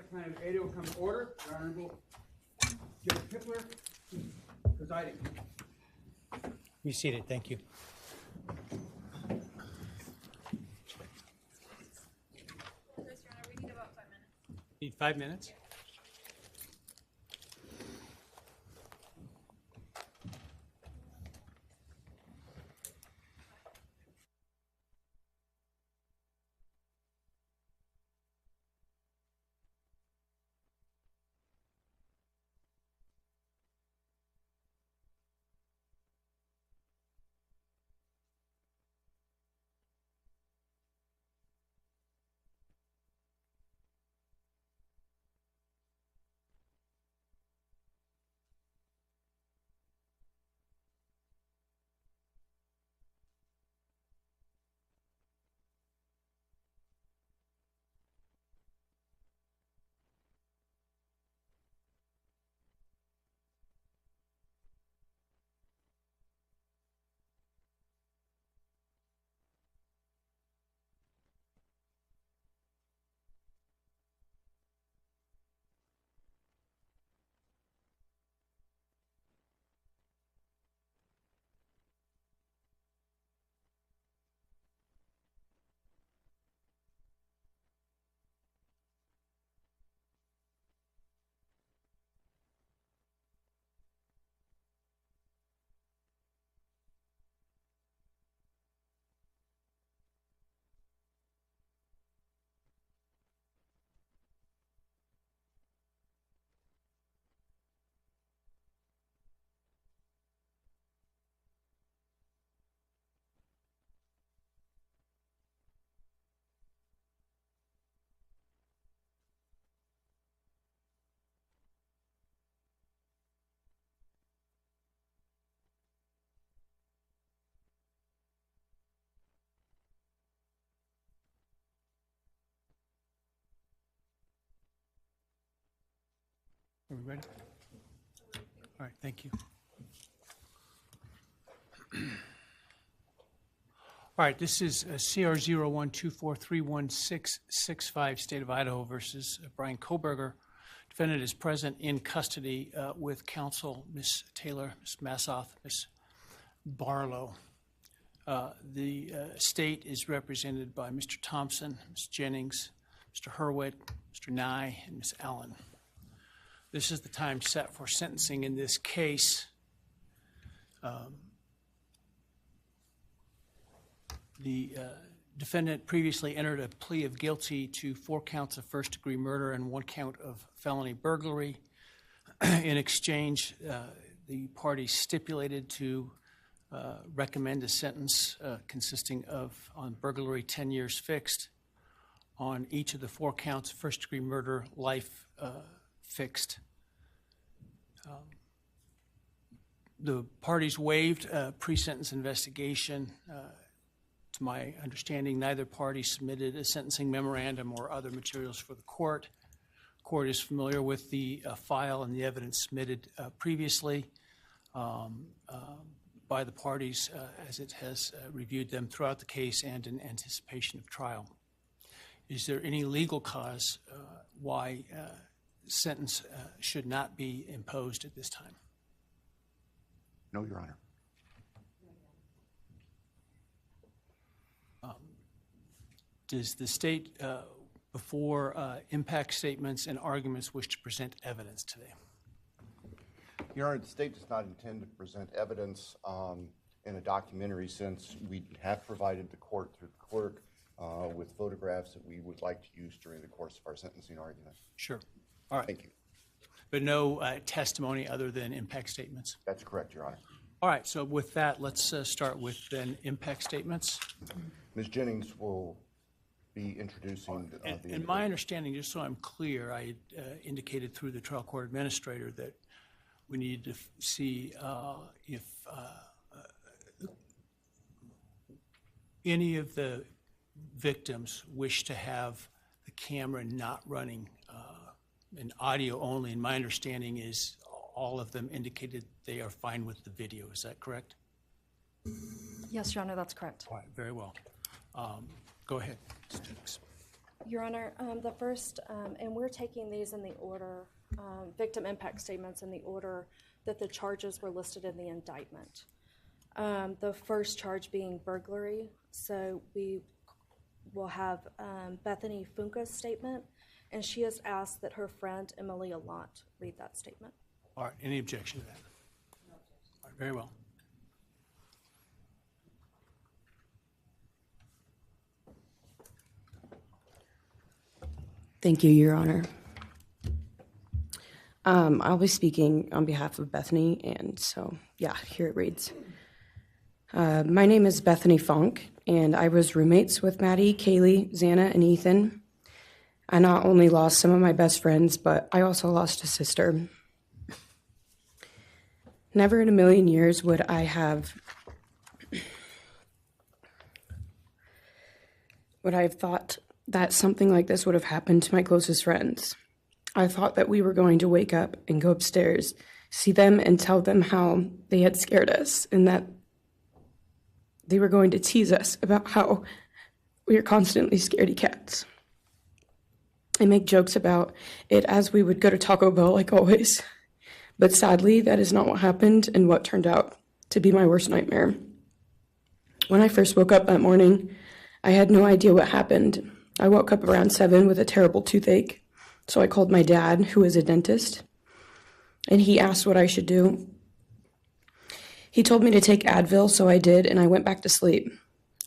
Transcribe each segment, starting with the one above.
Planet of Idaho will come to order. The Honorable Judge Kipler presiding. Be seated. Thank you. We need about 5 minutes. Need 5 minutes? Are we ready? All right, thank you. All right, this is CR 0124316665, State of Idaho versus Bryan Kohberger. Defendant is present in custody with counsel, Ms. Taylor, Ms. Massoth, Ms. Barlow. The state is represented by Mr. Thompson, Ms. Jennings, Mr. Hurwitz, Mr. Nye, and Ms. Allen. This is the time set for sentencing in this case. The defendant previously entered a plea of guilty to 4 counts of first-degree murder and 1 count of felony burglary. In exchange, the parties stipulated to recommend a sentence consisting of, on burglary, 10 years fixed, on each of the 4 counts of first-degree murder, life fixed. The parties waived pre-sentence investigation. To my understanding, neither party submitted a sentencing memorandum or other materials for the court. The court is familiar with the file and the evidence submitted previously by the parties as it has reviewed them throughout the case and in anticipation of trial. Is there any legal cause why sentence should not be imposed at this time? No, Your Honor. Does the state, before impact statements and arguments, wish to present evidence today? Your Honor, the state does not intend to present evidence in a documentary sense. We have provided the court through the clerk with photographs that we would like to use during the course of our sentencing argument. Sure. All right. Thank you. But no testimony other than impact statements? That's correct, Your Honor. All right. So with that, let's start with then impact statements. Ms. Jennings will be introducing And my understanding, just so I'm clear, I indicated through the trial court administrator that we need to see if any of the victims wish to have the camera not running and audio only. And my understanding is all of them indicated they are fine with the video. Is that correct? Yes, Your Honor, that's correct. All right, very well. Go ahead, Ms. Jennings. Your Honor, the first, and we're taking these in the order, victim impact statements in the order that the charges were listed in the indictment. The first charge being burglary, so we will have Bethany Funke's statement, and she has asked that her friend Emily Allant read that statement. All right, any objection to that? All right, very well. Thank you, Your Honor. I'll be speaking on behalf of Bethany, and so, yeah, here it reads. My name is Bethany Funke, and I was roommates with Maddie, Kaylee, Xana, and Ethan. I not only lost some of my best friends, but I also lost a sister. Never in a million years would I have thought that something like this would have happened to my closest friends. I thought that we were going to wake up and go upstairs, see them and tell them how they had scared us and that they were going to tease us about how we are constantly scaredy cats. And make jokes about it as we would go to Taco Bell like always. But sadly, that is not what happened and what turned out to be my worst nightmare. When I first woke up that morning, I had no idea what happened. I woke up around 7 with a terrible toothache, so I called my dad, who is a dentist, and he asked what I should do. He told me to take Advil, so I did, and I went back to sleep.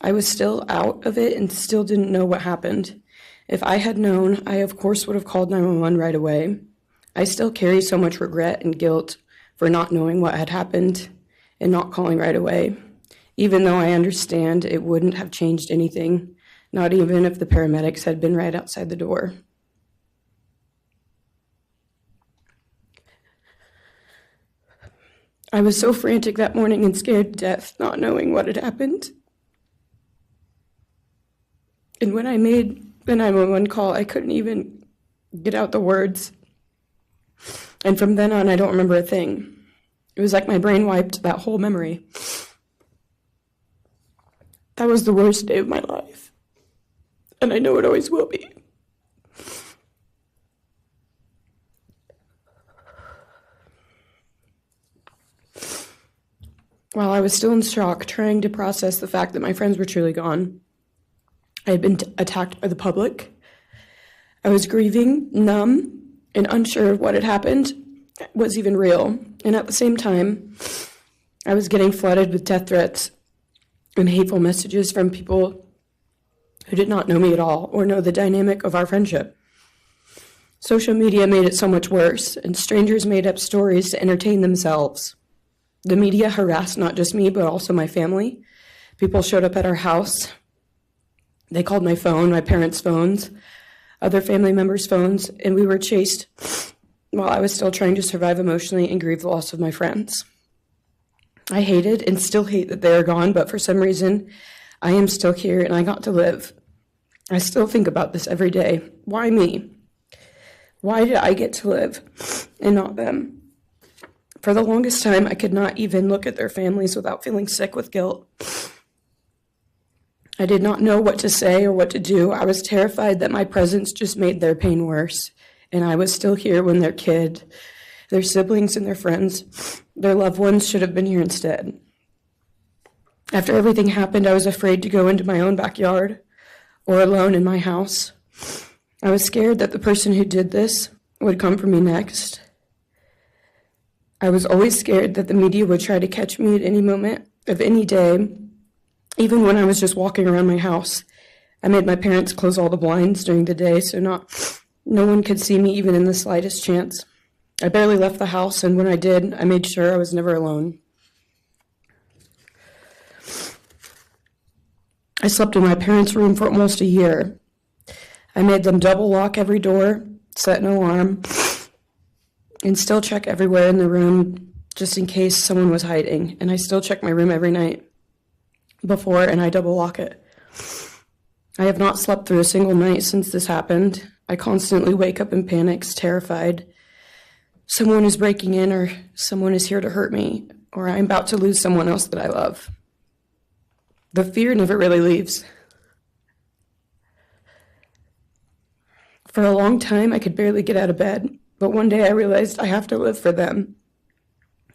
I was still out of it and still didn't know what happened. If I had known, I of course would have called 911 right away. I still carry so much regret and guilt for not knowing what had happened and not calling right away, even though I understand it wouldn't have changed anything, not even if the paramedics had been right outside the door. I was so frantic that morning and scared to death, not knowing what had happened. And when I made the 911 call, I couldn't even get out the words. And from then on, I don't remember a thing. It was like my brain wiped that whole memory. That was the worst day of my life. And I know it always will be. While I was still in shock, trying to process the fact that my friends were truly gone, I had been attacked by the public. I was grieving, numb, and unsure of what had happened was even real. And at the same time, I was getting flooded with death threats and hateful messages from people who did not know me at all or know the dynamic of our friendship. Social media made it so much worse, and strangers made up stories to entertain themselves. The media harassed not just me, but also my family. People showed up at our house. They called my phone, my parents' phones, other family members' phones, and we were chased while I was still trying to survive emotionally and grieve the loss of my friends. I hated and still hate that they are gone, but for some reason, I am still here and I got to live. I still think about this every day. Why me? Why did I get to live and not them? For the longest time, I could not even look at their families without feeling sick with guilt. I did not know what to say or what to do. I was terrified that my presence just made their pain worse, and I was still here when their kid, their siblings, and their friends, their loved ones should have been here instead. After everything happened, I was afraid to go into my own backyard or alone in my house. I was scared that the person who did this would come for me next. I was always scared that the media would try to catch me at any moment of any day, even when I was just walking around my house. I made my parents close all the blinds during the day so no one could see me even in the slightest chance. I barely left the house, and when I did, I made sure I was never alone. I slept in my parents' room for almost a year. I made them double lock every door, set an alarm, and still check everywhere in the room just in case someone was hiding. And I still check my room every night before, and I double lock it. I have not slept through a single night since this happened. I constantly wake up in panics, terrified. Someone is breaking in, or someone is here to hurt me, or I'm about to lose someone else that I love. The fear never really leaves. For a long time, I could barely get out of bed, but one day I realized I have to live for them.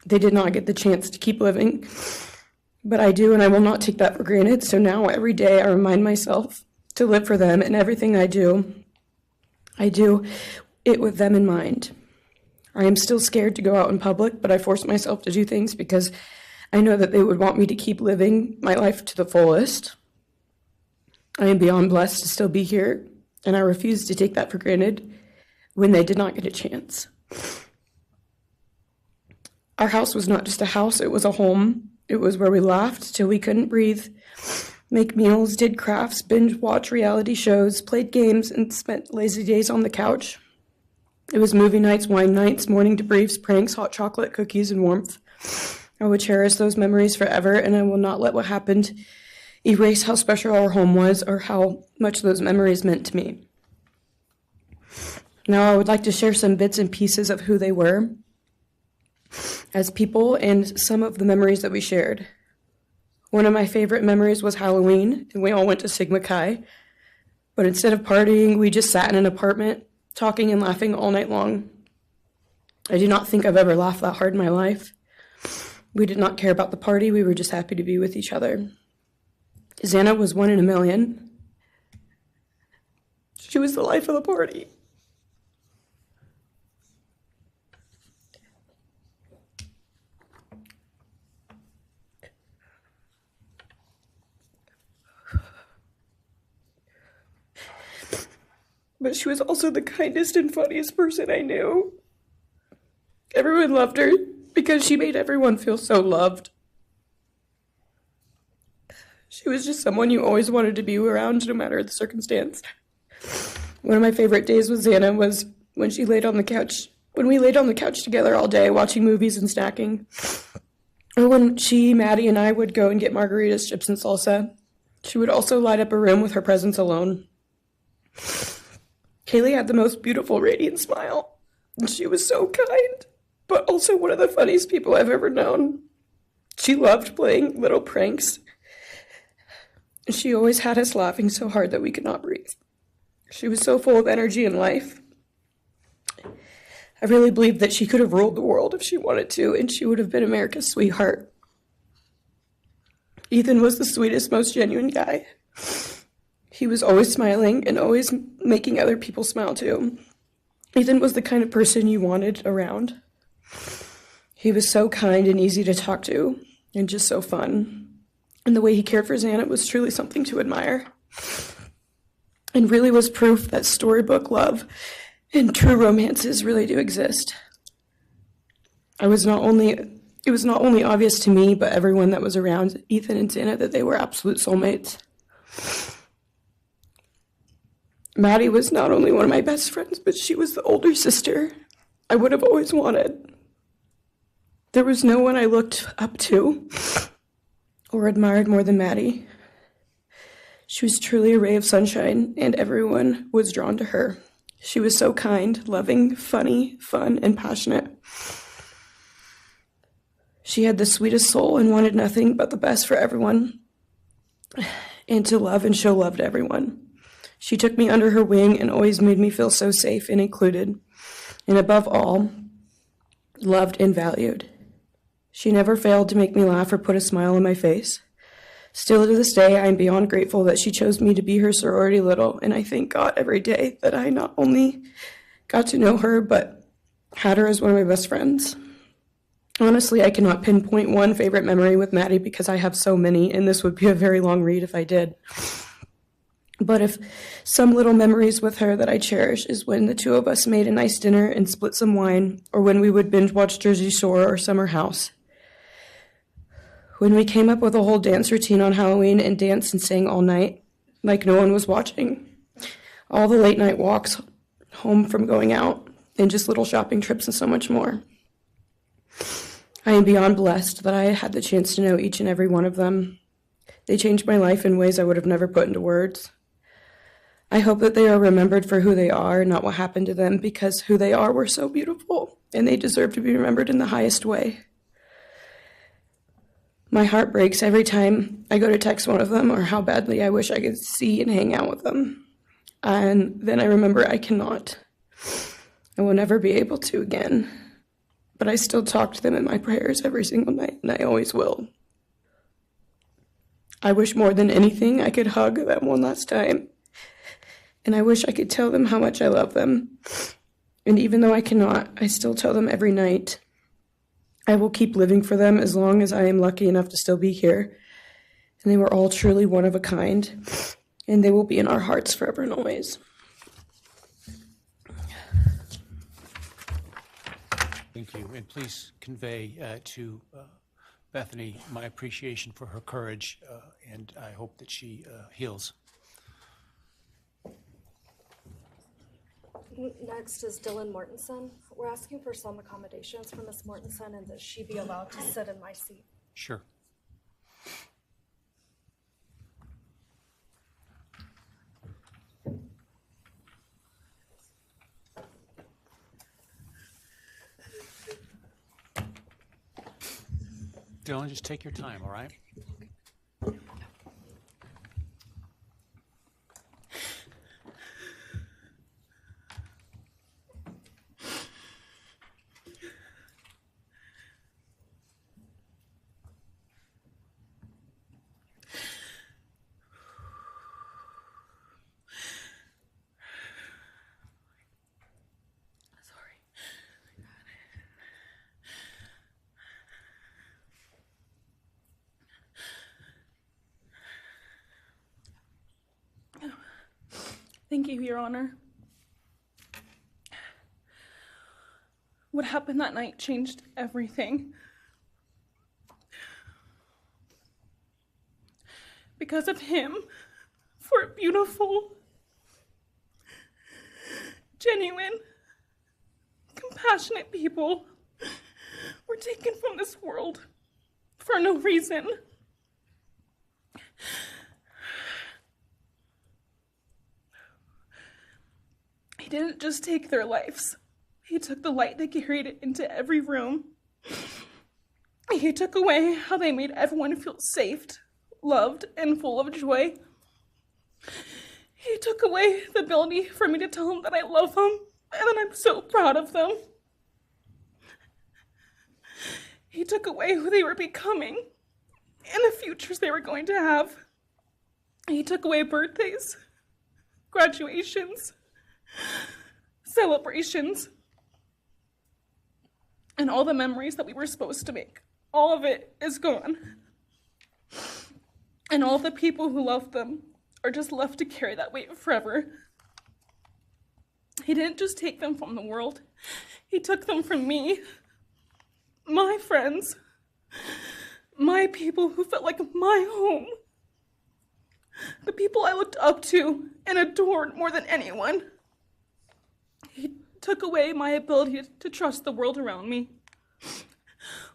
They did not get the chance to keep living, but I do, and I will not take that for granted. So now every day I remind myself to live for them, and everything I do it with them in mind. I am still scared to go out in public, but I force myself to do things because I know that they would want me to keep living my life to the fullest. I am beyond blessed to still be here, and I refuse to take that for granted when they did not get a chance. Our house was not just a house, it was a home. It was where we laughed till we couldn't breathe, make meals, did crafts, binge watch reality shows, played games, and spent lazy days on the couch. It was movie nights, wine nights, morning debriefs, pranks, hot chocolate, cookies, and warmth. I would cherish those memories forever, and I will not let what happened erase how special our home was or how much those memories meant to me. Now I would like to share some bits and pieces of who they were as people and some of the memories that we shared. One of my favorite memories was Halloween, and we all went to Sigma Chi. But instead of partying, we just sat in an apartment, talking and laughing all night long. I do not think I've ever laughed that hard in my life. We did not care about the party, we were just happy to be with each other. Xana was 1 in a million. She was the life of the party. But she was also the kindest and funniest person I knew. Everyone loved her because she made everyone feel so loved. She was just someone you always wanted to be around, no matter the circumstance. One of my favorite days with Xana was when she laid on the couch, when we laid on the couch together all day watching movies and snacking. Or when she, Maddie, and I would go and get margaritas, chips, and salsa. She would also light up a room with her presence alone. Kaylee had the most beautiful, radiant smile, and she was so kind, but also one of the funniest people I've ever known. She loved playing little pranks. She always had us laughing so hard that we could not breathe. She was so full of energy and life. I really believed that she could have ruled the world if she wanted to, and she would have been America's sweetheart. Ethan was the sweetest, most genuine guy. He was always smiling and always making other people smile too. Ethan was the kind of person you wanted around. He was so kind and easy to talk to, and just so fun. And the way he cared for Xana was truly something to admire. And really was proof that storybook love and true romances really do exist. It was not only obvious to me, but everyone that was around Ethan and Xana that they were absolute soulmates. Maddie was not only one of my best friends, but she was the older sister I would have always wanted. There was no one I looked up to or admired more than Maddie. She was truly a ray of sunshine, and everyone was drawn to her. She was so kind, loving, funny, fun, and passionate. She had the sweetest soul and wanted nothing but the best for everyone, and to love and show love to everyone. She took me under her wing and always made me feel so safe and included, and above all, loved and valued. She never failed to make me laugh or put a smile on my face. Still to this day, I am beyond grateful that she chose me to be her sorority little, and I thank God every day that I not only got to know her, but had her as one of my best friends. Honestly, I cannot pinpoint one favorite memory with Maddie because I have so many, and this would be a very long read if I did. But if some little memories with her that I cherish is when the two of us made a nice dinner and split some wine, or when we would binge watch Jersey Shore or Summer House. When we came up with a whole dance routine on Halloween and danced and sang all night, like no one was watching. All the late night walks home from going out, and just little shopping trips and so much more. I am beyond blessed that I had the chance to know each and every one of them. They changed my life in ways I would have never put into words. I hope that they are remembered for who they are, not what happened to them, because who they are were so beautiful, and they deserve to be remembered in the highest way. My heart breaks every time I go to text one of them or how badly I wish I could see and hang out with them. And then I remember I cannot. I will never be able to again. But I still talk to them in my prayers every single night, and I always will. I wish more than anything I could hug them one last time. And I wish I could tell them how much I love them. And even though I cannot, I still tell them every night. I will keep living for them as long as I am lucky enough to still be here. And they were all truly one of a kind. And they will be in our hearts forever and always. Thank you. And please convey to Bethany my appreciation for her courage, and I hope that she heals. Next is Dylan Mortensen. We're asking for some accommodations for Ms. Mortensen and that she be allowed to sit in my seat. Sure. Dylan, just take your time, all right? Thank you, Your Honor. What happened that night changed everything. Because of him, four beautiful, genuine, compassionate people were taken from this world for no reason. He didn't just take their lives. He took the light they carried into every room. He took away how they made everyone feel safe, loved, and full of joy. He took away the ability for me to tell them that I love them and that I'm so proud of them. He took away who they were becoming and the futures they were going to have. He took away birthdays, graduations, celebrations, and all the memories that we were supposed to make. All of it is gone. And all the people who loved them are just left to carry that weight forever. He didn't just take them from the world. He took them from me, my friends, my people who felt like my home, the people I looked up to and adored more than anyone. He took away my ability to trust the world around me.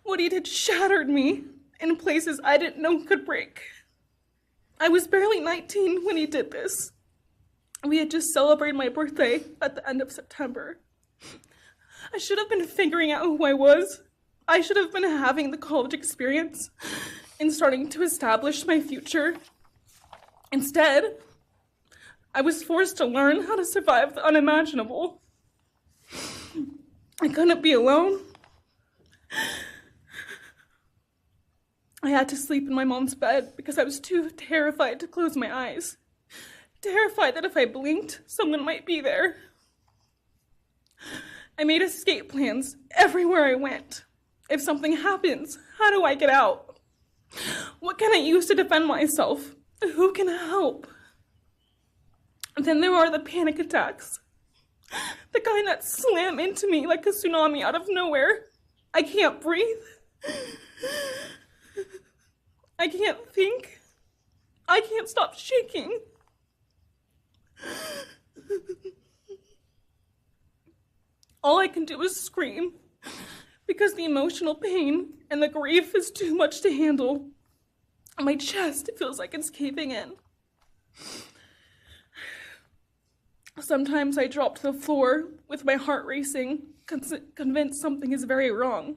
What he did shattered me in places I didn't know could break. I was barely 19 when he did this. We had just celebrated my birthday at the end of September. I should have been figuring out who I was. I should have been having the college experience and starting to establish my future. Instead, I was forced to learn how to survive the unimaginable. I couldn't be alone. I had to sleep in my mom's bed because I was too terrified to close my eyes. Terrified that if I blinked, someone might be there. I made escape plans everywhere I went. If something happens, how do I get out? What can I use to defend myself? Who can help? And then there are the panic attacks. The kind that slam into me like a tsunami out of nowhere. I can't breathe. I can't think. I can't stop shaking. All I can do is scream because the emotional pain and the grief is too much to handle. My chest feels like it's caving in. Sometimes I drop to the floor with my heart racing, convinced something is very wrong.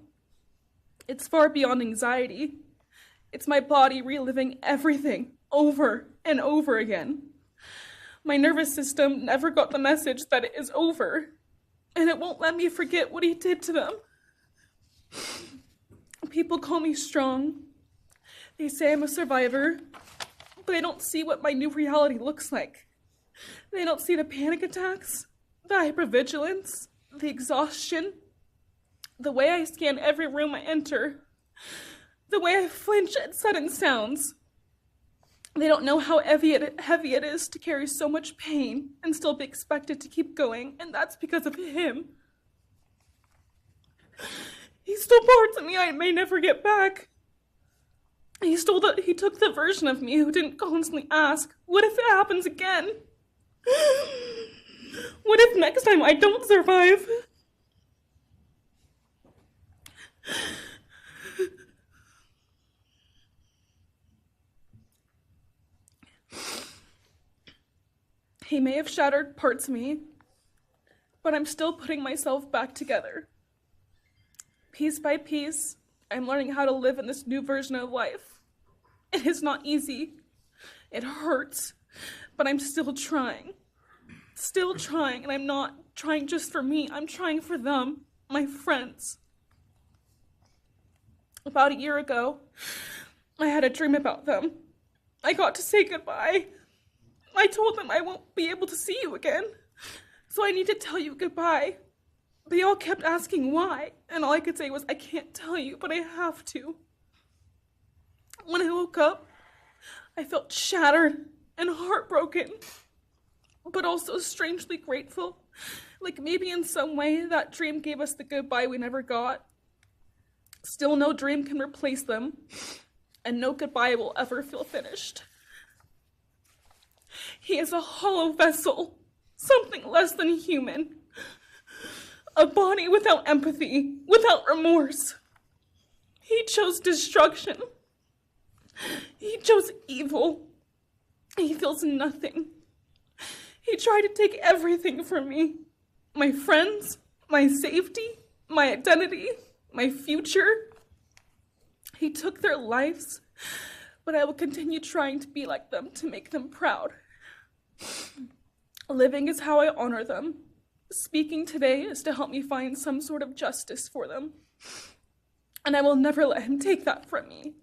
It's far beyond anxiety. It's my body reliving everything over and over again. My nervous system never got the message that it is over, and it won't let me forget what he did to them. People call me strong. They say I'm a survivor, but they don't see what my new reality looks like. They don't see the panic attacks, the hypervigilance, the exhaustion, the way I scan every room I enter, the way I flinch at sudden sounds. They don't know how heavy it is to carry so much pain and still be expected to keep going, and that's because of him. He stole parts of me I may never get back. He took the version of me who didn't constantly ask, what if it happens again? What if next time I don't survive? He may have shattered parts of me, but I'm still putting myself back together. Piece by piece, I'm learning how to live in this new version of life. It is not easy. It hurts, but I'm still trying. Still trying, and I'm not trying just for me. I'm trying for them, my friends. About a year ago, I had a dream about them. I got to say goodbye. I told them I won't be able to see you again, so I need to tell you goodbye. They all kept asking why, and all I could say was, I can't tell you, but I have to. When I woke up, I felt shattered and heartbroken, but also strangely grateful. Like maybe in some way that dream gave us the goodbye we never got. Still, no dream can replace them, and no goodbye will ever feel finished. He is a hollow vessel, something less than human. A body without empathy, without remorse. He chose destruction. He chose evil. He feels nothing. He tried to take everything from me. My friends, my safety, my identity, my future. He took their lives, but I will continue trying to be like them, to make them proud. Living is how I honor them. Speaking today is to help me find some sort of justice for them. And I will never let him take that from me.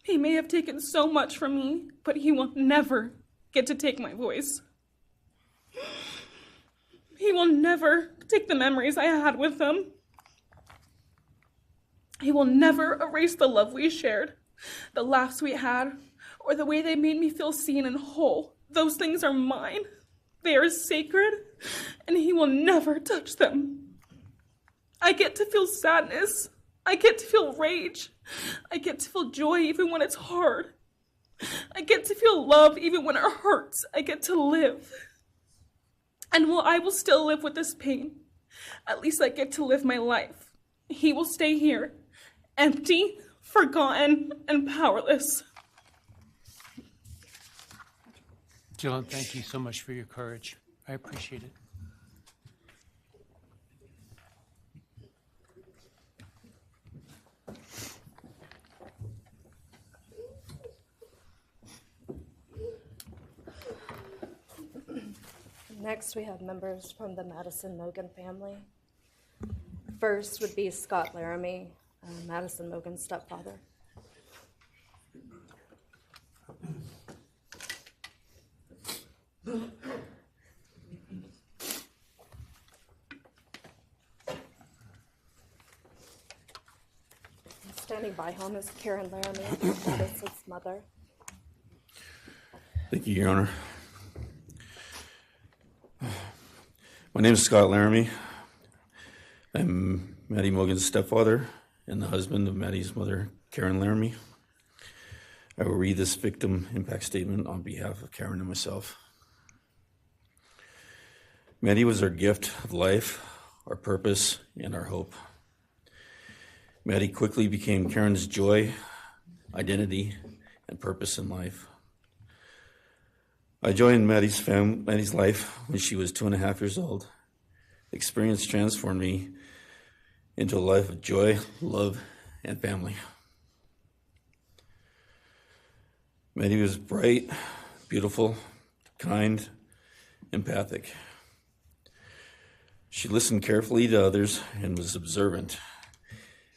He may have taken so much from me, but he will never get to take my voice. He will never take the memories I had with them. He will never erase the love we shared, the laughs we had, or the way they made me feel seen and whole. Those things are mine. They are sacred, and he will never touch them. I get to feel sadness. I get to feel rage. I get to feel joy even when it's hard. I get to feel love even when it hurts. I get to live. And while I will still live with this pain, at least I get to live my life. He will stay here, empty, forgotten, and powerless. Dylan, thank you so much for your courage. I appreciate it. Next, we have members from the Madison Mogan family. First would be Scott Laramie, Madison Mogan's stepfather. Standing by him is Cara Northington, Madison's mother. Thank you, Your Honor. My name is Scott Laramie. I'm Maddie Mogan's stepfather and the husband of Maddie's mother, Karen Laramie. I will read this victim impact statement on behalf of Karen and myself. Maddie was our gift of life, our purpose, and our hope. Maddie quickly became Karen's joy, identity, and purpose in life. I joined Maddie's life when she was 2.5 years old. The experience transformed me into a life of joy, love, and family. Maddie was bright, beautiful, kind, empathic. She listened carefully to others and was observant,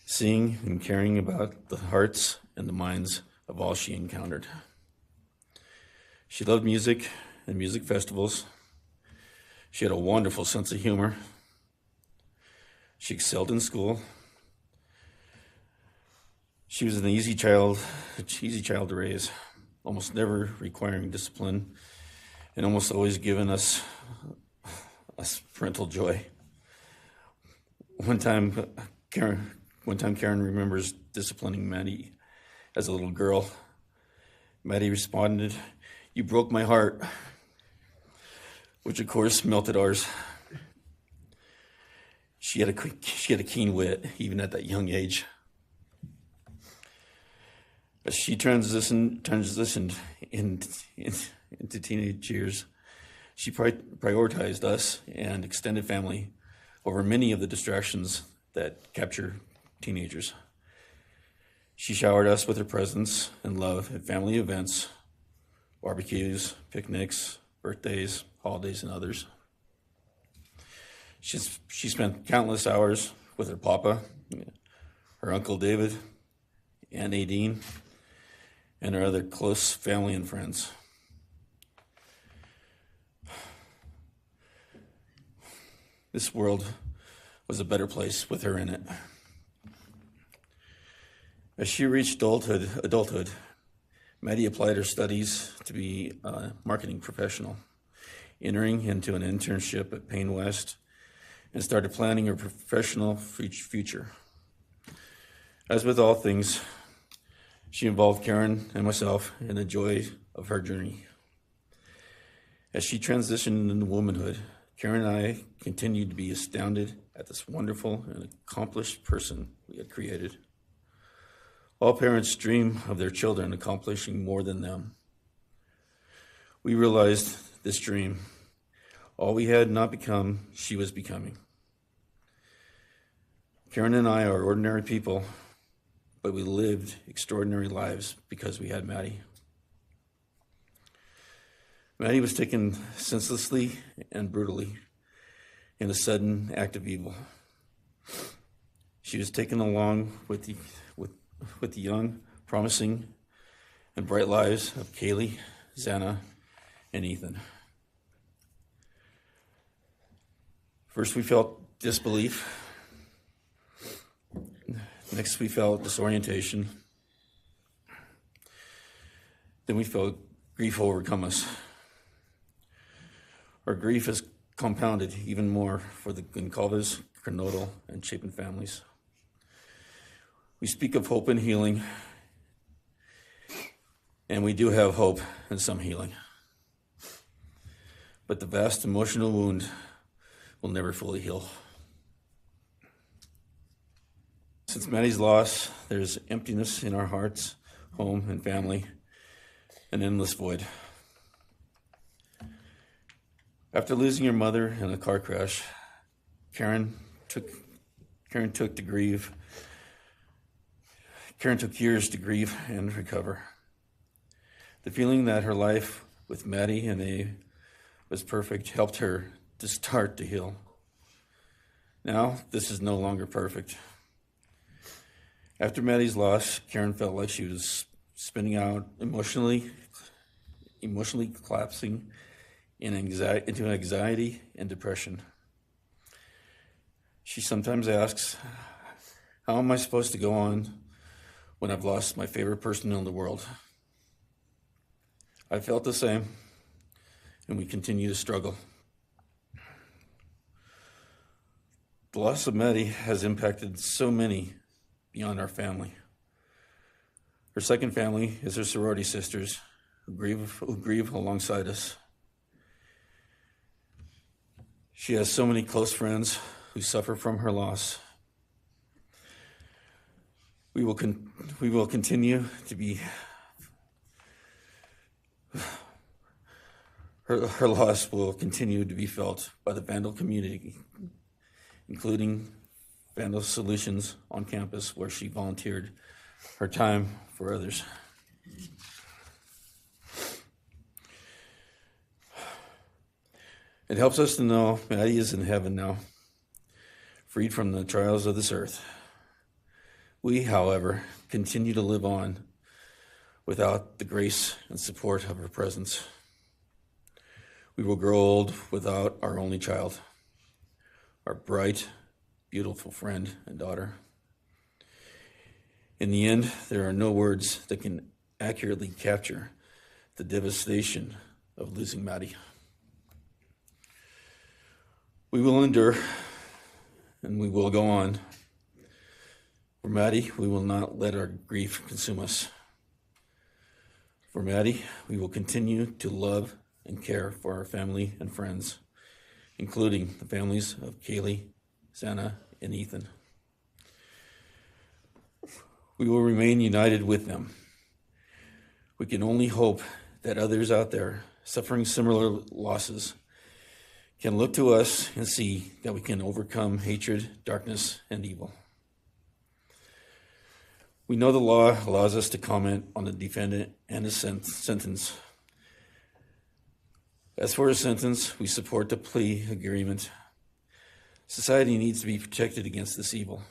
seeing and caring about the hearts and the minds of all she encountered. She loved music and music festivals. She had a wonderful sense of humor. She excelled in school. She was an easy child to raise, almost never requiring discipline, and almost always giving us parental joy. One time Karen remembers disciplining Maddie as a little girl. Maddie responded, "You broke my heart," which of course melted ours. She had a keen wit, even at that young age. As she transitioned into teenage years, she prioritized us and extended family over many of the distractions that capture teenagers. She showered us with her presence and love at family events, barbecues, picnics, birthdays, holidays, and others. She spent countless hours with her papa, her Uncle David, Aunt Nadine, and her other close family and friends. This world was a better place with her in it. As she reached adulthood, Maddie applied her studies to be a marketing professional, entering into an internship at Payne West, and started planning her professional future. As with all things, she involved Karen and myself in the joy of her journey. As she transitioned into womanhood, Karen and I continued to be astounded at this wonderful and accomplished person we had created. All parents dream of their children accomplishing more than them. We realized this dream, all we had not become, she was becoming. Karen and I are ordinary people, but we lived extraordinary lives because we had Maddie. Maddie was taken senselessly and brutally in a sudden act of evil. She was taken along with the young, promising, and bright lives of Kaylee, Xana, and Ethan. First, we felt disbelief. Next, we felt disorientation. Then we felt grief overcome us. Our grief is compounded even more for the Gonzalez, Kernodle, and Chapin families. We speak of hope and healing, and we do have hope and some healing. But the vast emotional wound will never fully heal. Since Maddie's loss, there's emptiness in our hearts, home, and family, an endless void. After losing her mother in a car crash, Karen took years to grieve and recover. The feeling that her life with Maddie and A was perfect helped her to start to heal. Now, this is no longer perfect. After Maddie's loss, Karen felt like she was spinning out, emotionally collapsing into anxiety and depression. She sometimes asks, "How am I supposed to go on when I've lost my favorite person in the world?" I felt the same, and we continue to struggle. The loss of Maddie has impacted so many beyond our family. Her second family is her sorority sisters who grieve alongside us. She has so many close friends who suffer from her loss. We will continue to be. Her loss will continue to be felt by the Vandal community, including Vandal Solutions on campus, where she volunteered her time for others. It helps us to know Maddie is in heaven now, freed from the trials of this earth. We, however, continue to live on without the grace and support of her presence. We will grow old without our only child, our bright, beautiful friend and daughter. In the end, there are no words that can accurately capture the devastation of losing Maddie. We will endure, and we will go on. For Maddie, we will not let our grief consume us. For Maddie, we will continue to love and care for our family and friends, including the families of Kaylee, Santa, and Ethan. We will remain united with them. We can only hope that others out there suffering similar losses can look to us and see that we can overcome hatred, darkness, and evil. We know the law allows us to comment on the defendant and his sentence. As for his sentence, we support the plea agreement. Society needs to be protected against this evil.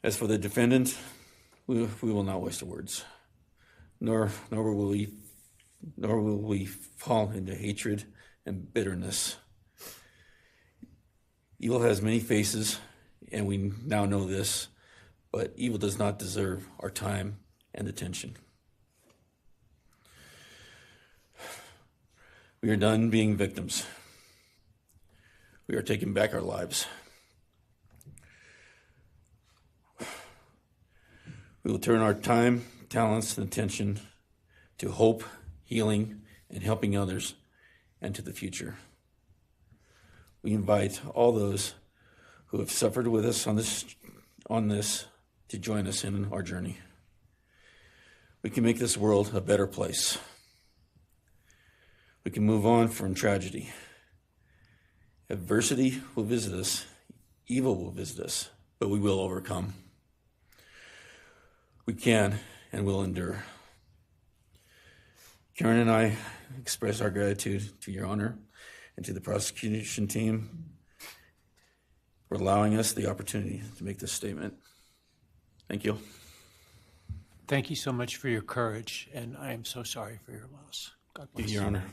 As for the defendant, we will not waste words, nor will we fall into hatred and bitterness. Evil has many faces, and we now know this, but evil does not deserve our time and attention. We are done being victims. We are taking back our lives. We will turn our time, talents, and attention to hope, healing, and helping others, and to the future. We invite all those who have suffered with us on this to join us in our journey. We can make this world a better place. We can move on from tragedy. Adversity will visit us, evil will visit us, but we will overcome. We can and will endure. Karen and I express our gratitude to Your Honor and to the prosecution team for allowing us the opportunity to make this statement. Thank you. Thank you so much for your courage, and I am so sorry for your loss. God bless you. Your Honor.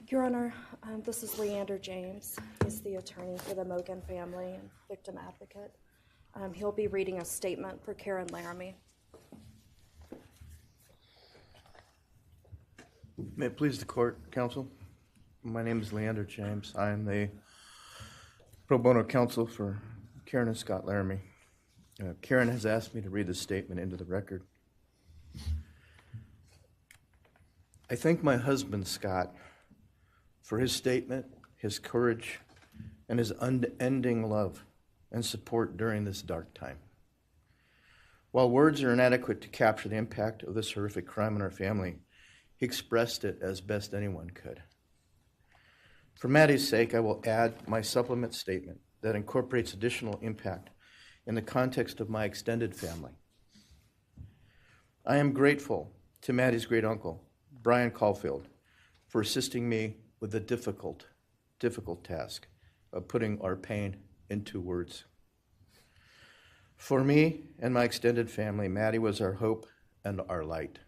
Your Honor, this is Leander James. He's the attorney for the Mogan family and victim advocate. He'll be reading a statement for Karen Laramie. May it please the court, counsel. My name is Leander James. I am the pro bono counsel for Karen and Scott Laramie. Karen has asked me to read this statement into the record. I thank my husband, Scott, for his statement, his courage, and his unending love and support during this dark time. While words are inadequate to capture the impact of this horrific crime on our family, he expressed it as best anyone could. For Maddie's sake, I will add my supplement statement that incorporates additional impact in the context of my extended family. I am grateful to Maddie's great uncle, Bryan Kohberger, for assisting me with the difficult task of putting our pain into words. For me and my extended family, Maddie was our hope and our light.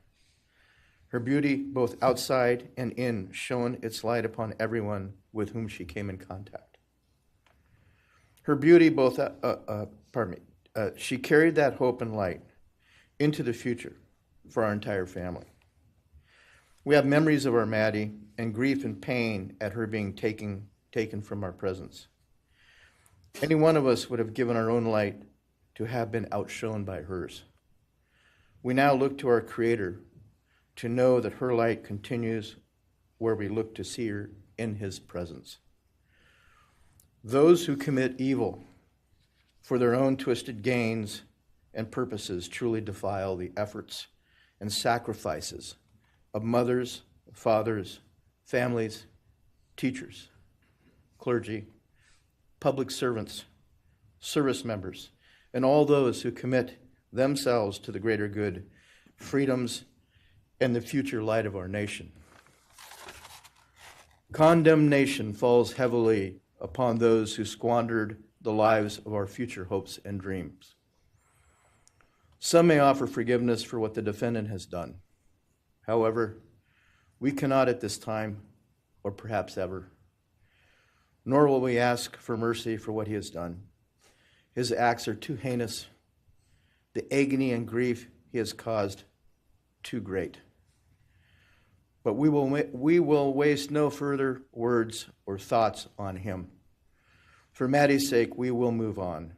Her beauty, both outside and in, shone its light upon everyone with whom she came in contact. Her beauty, she carried that hope and light into the future for our entire family. We have memories of our Maddie and grief and pain at her being taken from our presence. Any one of us would have given our own light to have been outshone by hers. We now look to our Creator to know that her light continues where we look to see her in His presence. Those who commit evil for their own twisted gains and purposes truly defile the efforts and sacrifices of mothers, fathers, families, teachers, clergy, public servants, service members, and all those who commit themselves to the greater good, freedoms, and the future light of our nation. Condemnation falls heavily upon those who squandered the lives of our future hopes and dreams. Some may offer forgiveness for what the defendant has done. However, we cannot at this time, or perhaps ever, nor will we ask for mercy for what he has done. His acts are too heinous. The agony and grief he has caused, too great. But we will waste no further words or thoughts on him. For Maddie's sake, we will move on.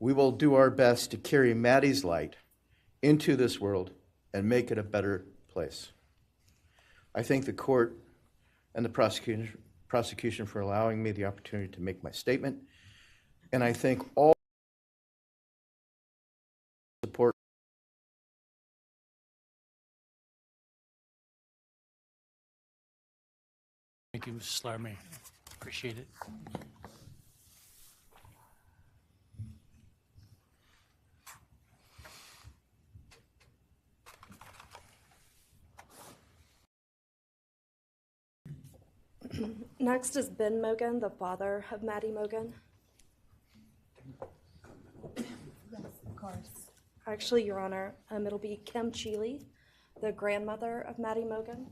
We will do our best to carry Maddie's light into this world and make it a better place. I thank the court and the prosecution for allowing me the opportunity to make my statement, and I thank all support. Thank you, Mrs. Slarmy. Appreciate it. Next is Ben Mogen, the father of Maddie Mogen. Of course. Actually, Your Honor, it'll be Kim Cheeley, the grandmother of Maddie Mogen.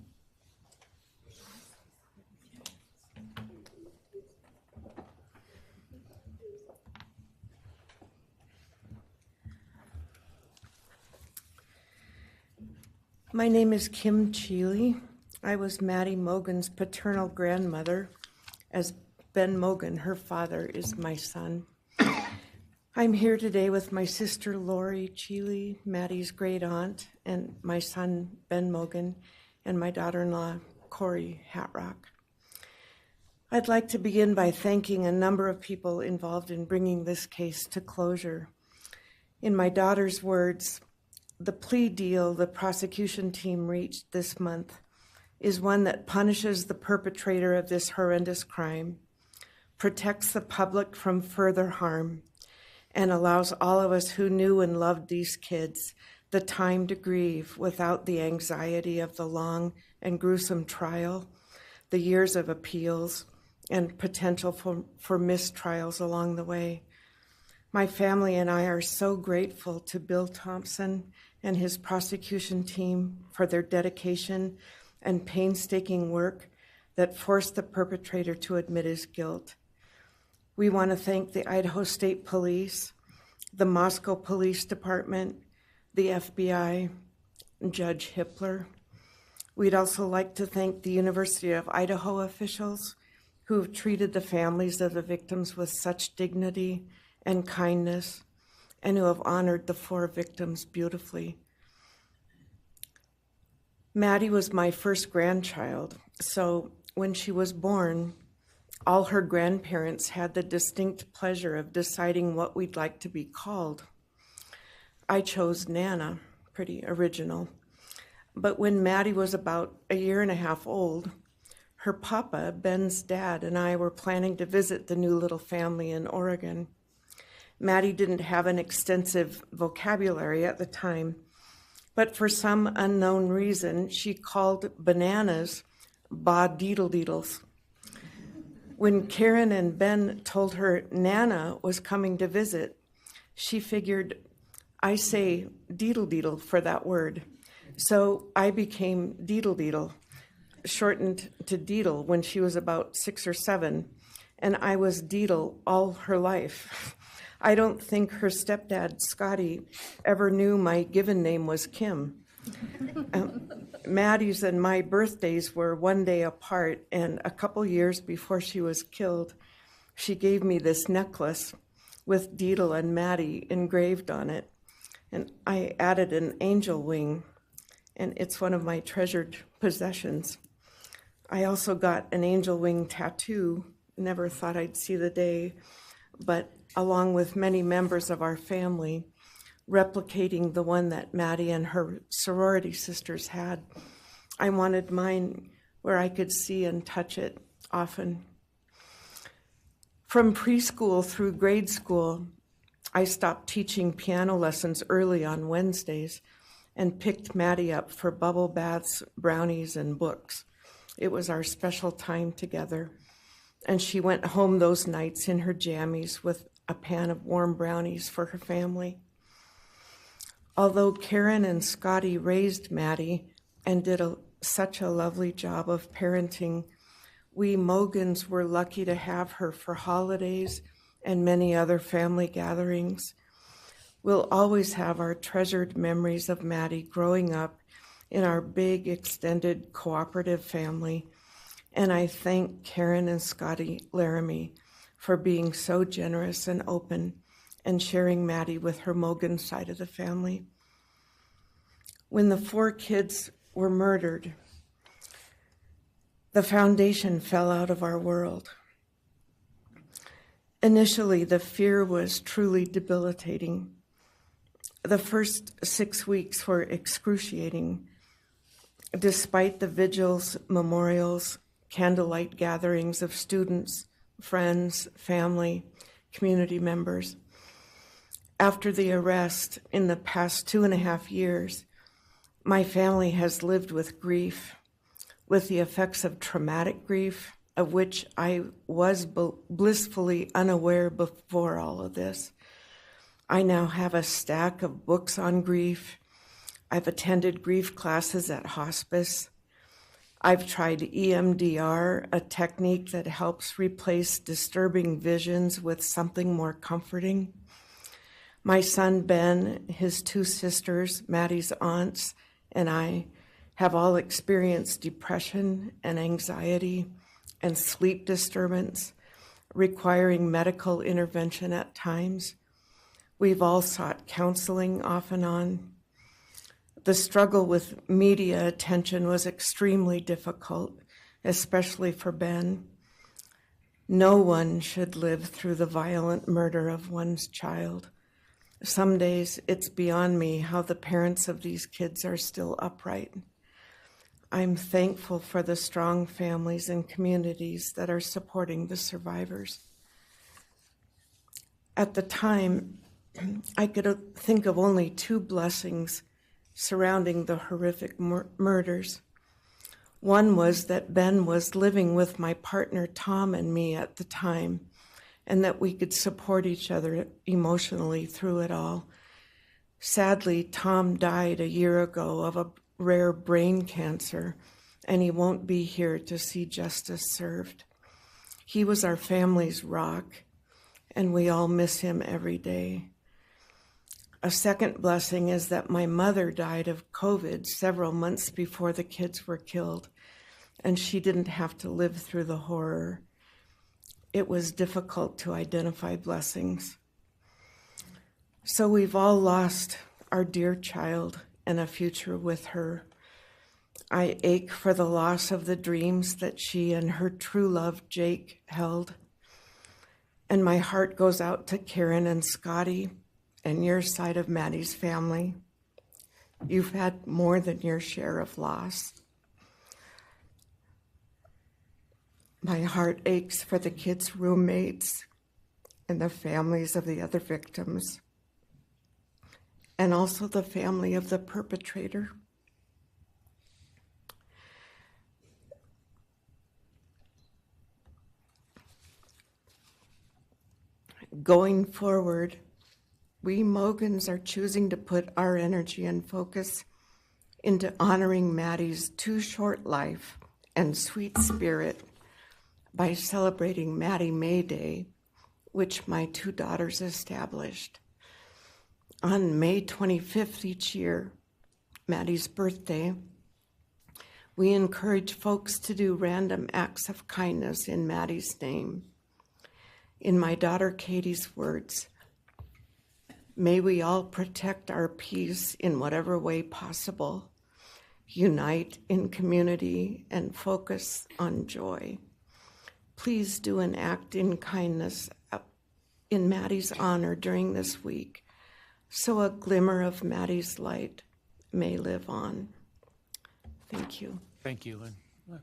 My name is Kim Cheeley. I was Maddie Mogen's paternal grandmother, as Ben Mogen, her father, is my son. I'm here today with my sister Lori Cheeley, Maddie's great aunt, and my son Ben Mogen, and my daughter-in-law Corey Hatrock. I'd like to begin by thanking a number of people involved in bringing this case to closure. In my daughter's words, the plea deal the prosecution team reached this month is one that punishes the perpetrator of this horrendous crime, protects the public from further harm, and allows all of us who knew and loved these kids the time to grieve without the anxiety of the long and gruesome trial, the years of appeals, and potential for mistrials along the way. My family and I are so grateful to Bill Thompson and his prosecution team for their dedication and painstaking work that forced the perpetrator to admit his guilt. We want to thank the Idaho State Police, the Moscow Police Department, the FBI, and Judge Hippler. We'd also like to thank the University of Idaho officials who have treated the families of the victims with such dignity and kindness, and who have honored the 4 victims beautifully. Maddie was my first grandchild, so when she was born, all her grandparents had the distinct pleasure of deciding what we'd like to be called. I chose Nana, pretty original. But when Maddie was about 1.5 years old, her papa, Ben's dad, and I were planning to visit the new little family in Oregon. Maddie didn't have an extensive vocabulary at the time, but for some unknown reason, she called bananas ba-deedle-deedles. When Karen and Ben told her Nana was coming to visit, she figured, I say deedle-deedle for that word. So I became deedle-deedle, shortened to Deedle when she was about 6 or 7, and I was Deedle all her life. I don't think her stepdad, Scotty, ever knew my given name was Kim. Maddie's and my birthdays were 1 day apart, and a couple years before she was killed, she gave me this necklace with Deedle and Maddie engraved on it, and I added an angel wing, and it's one of my treasured possessions. I also got an angel wing tattoo, never thought I'd see the day, but along with many members of our family, replicating the one that Maddie and her sorority sisters had. I wanted mine where I could see and touch it often. From preschool through grade school, I stopped teaching piano lessons early on Wednesdays and picked Maddie up for bubble baths, brownies, and books. It was our special time together, and she went home those nights in her jammies with a pan of warm brownies for her family. Although Karen and Scotty raised Maddie and did such a lovely job of parenting, we Mogens were lucky to have her for holidays and many other family gatherings. We'll always have our treasured memories of Maddie growing up in our big, extended, cooperative family, and I thank Karen and Scotty Laramie for being so generous and open and sharing Maddie with her Mogen side of the family. When the 4 kids were murdered, the foundation fell out of our world. Initially, the fear was truly debilitating. The first 6 weeks were excruciating. Despite the vigils, memorials, candlelight gatherings of students, friends, family, community members. After the arrest, in the past 2.5 years, my family has lived with grief, with the effects of traumatic grief, of which I was blissfully unaware before all of this. I now have a stack of books on grief. I've attended grief classes at hospice. I've tried EMDR, a technique that helps replace disturbing visions with something more comforting. My son Ben, his 2 sisters, Maddie's aunts, and I have all experienced depression and anxiety and sleep disturbance, requiring medical intervention at times. We've all sought counseling off and on. The struggle with media attention was extremely difficult, especially for Ben. No one should live through the violent murder of one's child. Some days it's beyond me how the parents of these kids are still upright. I'm thankful for the strong families and communities that are supporting the survivors. At the time, I could think of only 2 blessings surrounding the horrific murders. One was that Ben was living with my partner Tom and me at the time, and that we could support each other emotionally through it all. Sadly, Tom died a year ago of a rare brain cancer, and he won't be here to see justice served. He was our family's rock, and we all miss him every day. A second blessing is that my mother died of COVID several months before the kids were killed, and she didn't have to live through the horror. It was difficult to identify blessings. So we've all lost our dear child and a future with her. I ache for the loss of the dreams that she and her true love, Jake, held. And my heart goes out to Karen and Scotty and your side of Maddie's family. You've had more than your share of loss. My heart aches for the kids' roommates and the families of the other victims, and also the family of the perpetrator. Going forward, we Mogens are choosing to put our energy and focus into honoring Maddie's too short life and sweet spirit by celebrating Maddie May Day, which my 2 daughters established. On May 25th each year, Maddie's birthday, we encourage folks to do random acts of kindness in Maddie's name. In my daughter Katie's words, may we all protect our peace in whatever way possible, unite in community, and focus on joy. Please do an act in kindness in Maddie's honor during this week so a glimmer of Maddie's light may live on. Thank you. Thank you, and I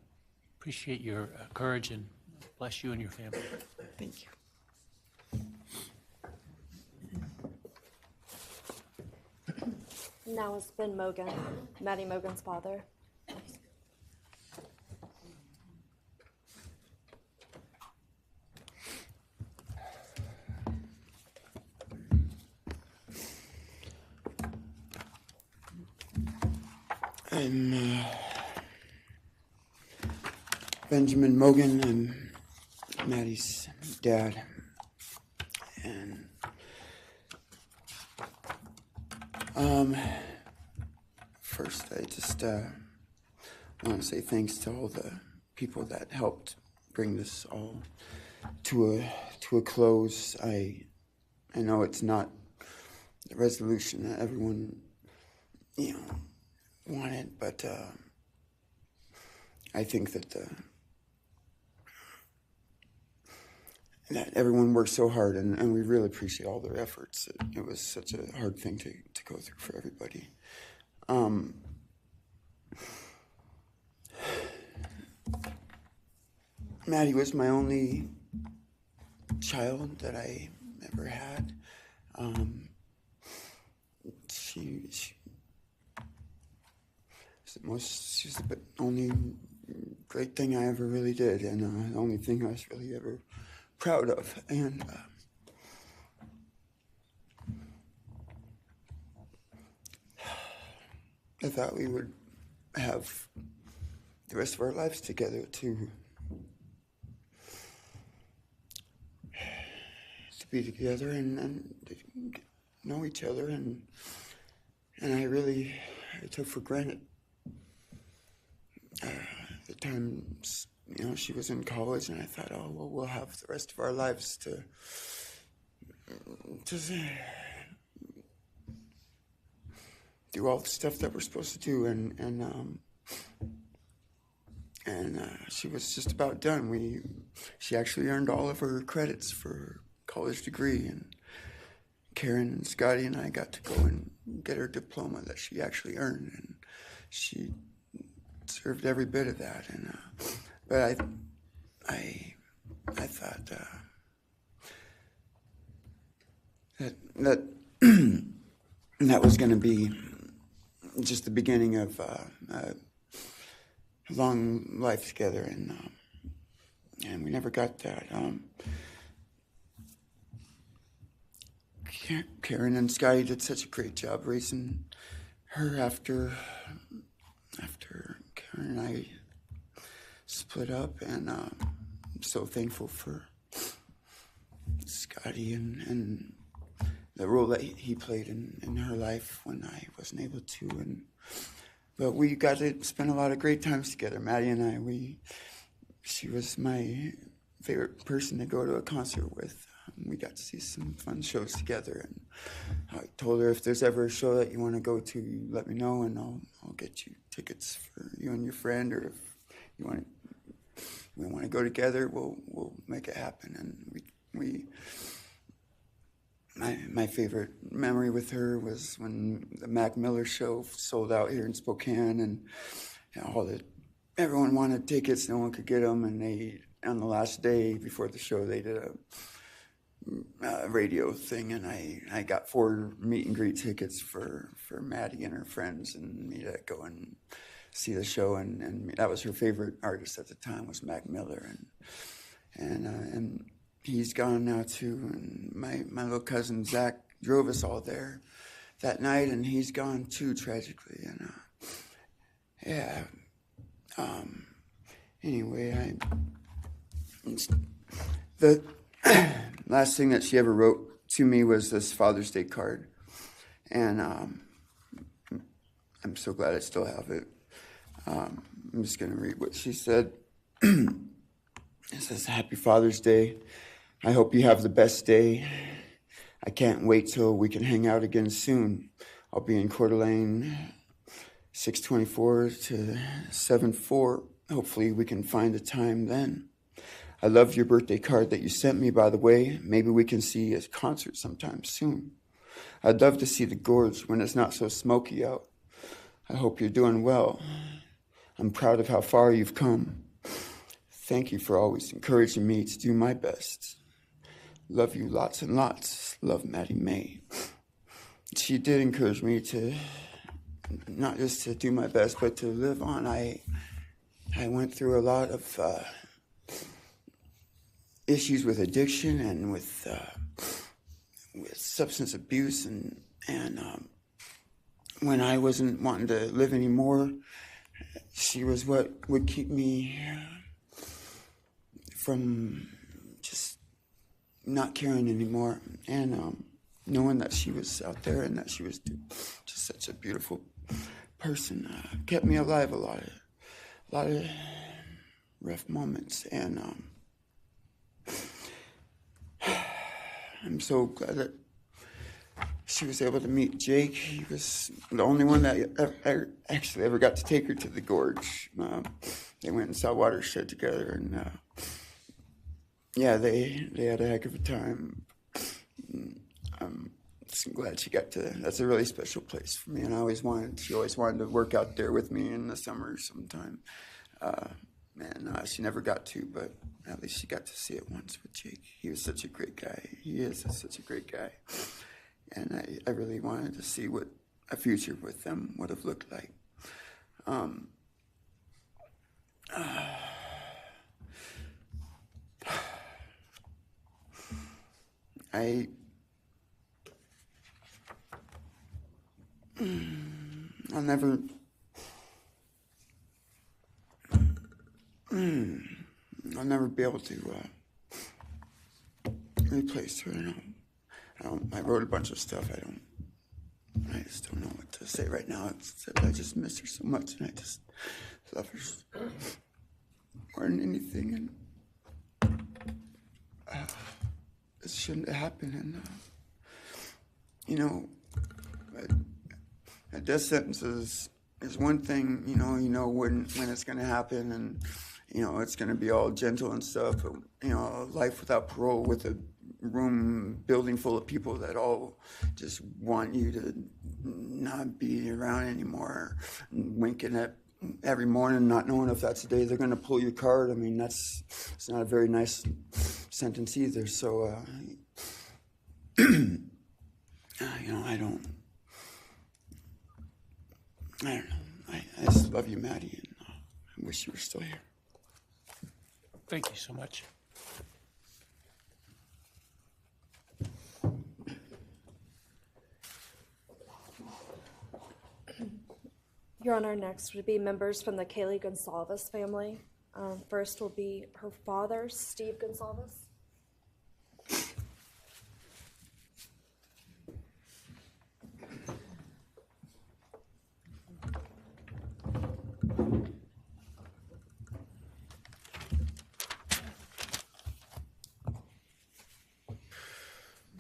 appreciate your courage, and bless you and your family. Thank you. Now it's Ben Mogan, Maddie Mogan's father. I'm Benjamin Mogen. I'm Maddie's dad. And first I just want to say thanks to all the people that helped bring this all to a close. I know it's not the resolution that everyone, wanted, but I think that that everyone worked so hard, and we really appreciate all their efforts. It was such a hard thing to go through for everybody. Maddie was my only child that I ever had. She's the only great thing I ever really did, and the only thing I was really ever proud of. And I thought we would have the rest of our lives together to be together and to know each other, and I took for granted the times, she was in college, and I thought, oh, well, we'll have the rest of our lives to do all the stuff that we're supposed to do, and she was just about done. She actually earned all of her credits for her college degree, and Karen and Scotty and I got to go and get her diploma that she actually earned, and she deserved every bit of that. And but I thought that that was going to be just the beginning of a long life together, and we never got that. Karen and Scotty did such a great job raising her after Karen and I split up, and I'm so thankful for Scotty and the role that he played in her life when I wasn't able to. But we got to spend a lot of great times together, Maddie and I. She was my favorite person to go to a concert with. We got to see some fun shows together, and I told her, if there's ever a show that you want to go to, let me know, and I'll get you tickets for you and your friend, or if we want to go together, we'll make it happen. And my favorite memory with her was when the Mac Miller show sold out here in Spokane, and everyone wanted tickets, no one could get them, and on the last day before the show, they did a radio thing, and I got 4 meet and greet tickets for Maddie and her friends and me to go and see the show, and that was her favorite artist at the time, was Mac Miller, and he's gone now too, and my little cousin Zach drove us all there that night, and he's gone too, tragically, and anyway, the last thing that she ever wrote to me was this Father's Day card, and I'm so glad I still have it. I'm just going to read what she said. It says, "Happy Father's Day. I hope you have the best day. I can't wait till we can hang out again soon. I'll be in Coeur d'Alene, 624 to 74. Hopefully we can find a time then. I love your birthday card that you sent me, by the way. Maybe we can see a concert sometime soon. I'd love to see the gorge when it's not so smoky out. I hope you're doing well. I'm proud of how far you've come. Thank you for always encouraging me to do my best. Love you lots and lots. Love, Maddie May. She did encourage me to not just to do my best, but to live on. I went through a lot of issues with addiction and with substance abuse, and when I wasn't wanting to live anymore, she was what would keep me from just not caring anymore, and knowing that she was out there and that she was just such a beautiful person kept me alive a lot of rough moments, and I'm so glad that she was able to meet Jake. He was the only one that I actually ever got to take her to the gorge. They went and saw Watershed together, and yeah, they had a heck of a time. I'm just glad she got to. That's a really special place for me, and she always wanted to work out there with me in the summer sometime. She never got to, but at least she got to see it once with Jake. He was such a great guy. He is such a great guy. And I really wanted to see what a future with them would have looked like. I'll never be able to replace her. I wrote a bunch of stuff. I just don't know what to say right now. I just miss her so much, and I just love her more than anything. And it shouldn't have happened. And a death sentence is one thing. You know when it's going to happen, and it's going to be all gentle and stuff. But life without parole with a building full of people that all just want you to not be around anymore, and winking at every morning, not knowing if that's the day they're going to pull your card. I mean, it's not a very nice sentence either. So, I don't know. I just love you, Maddie, and I wish you were still here. Thank you so much. Your Honor, next would be members from the Kaylee Gonzalez family. First will be her father, Steve Gonzalez.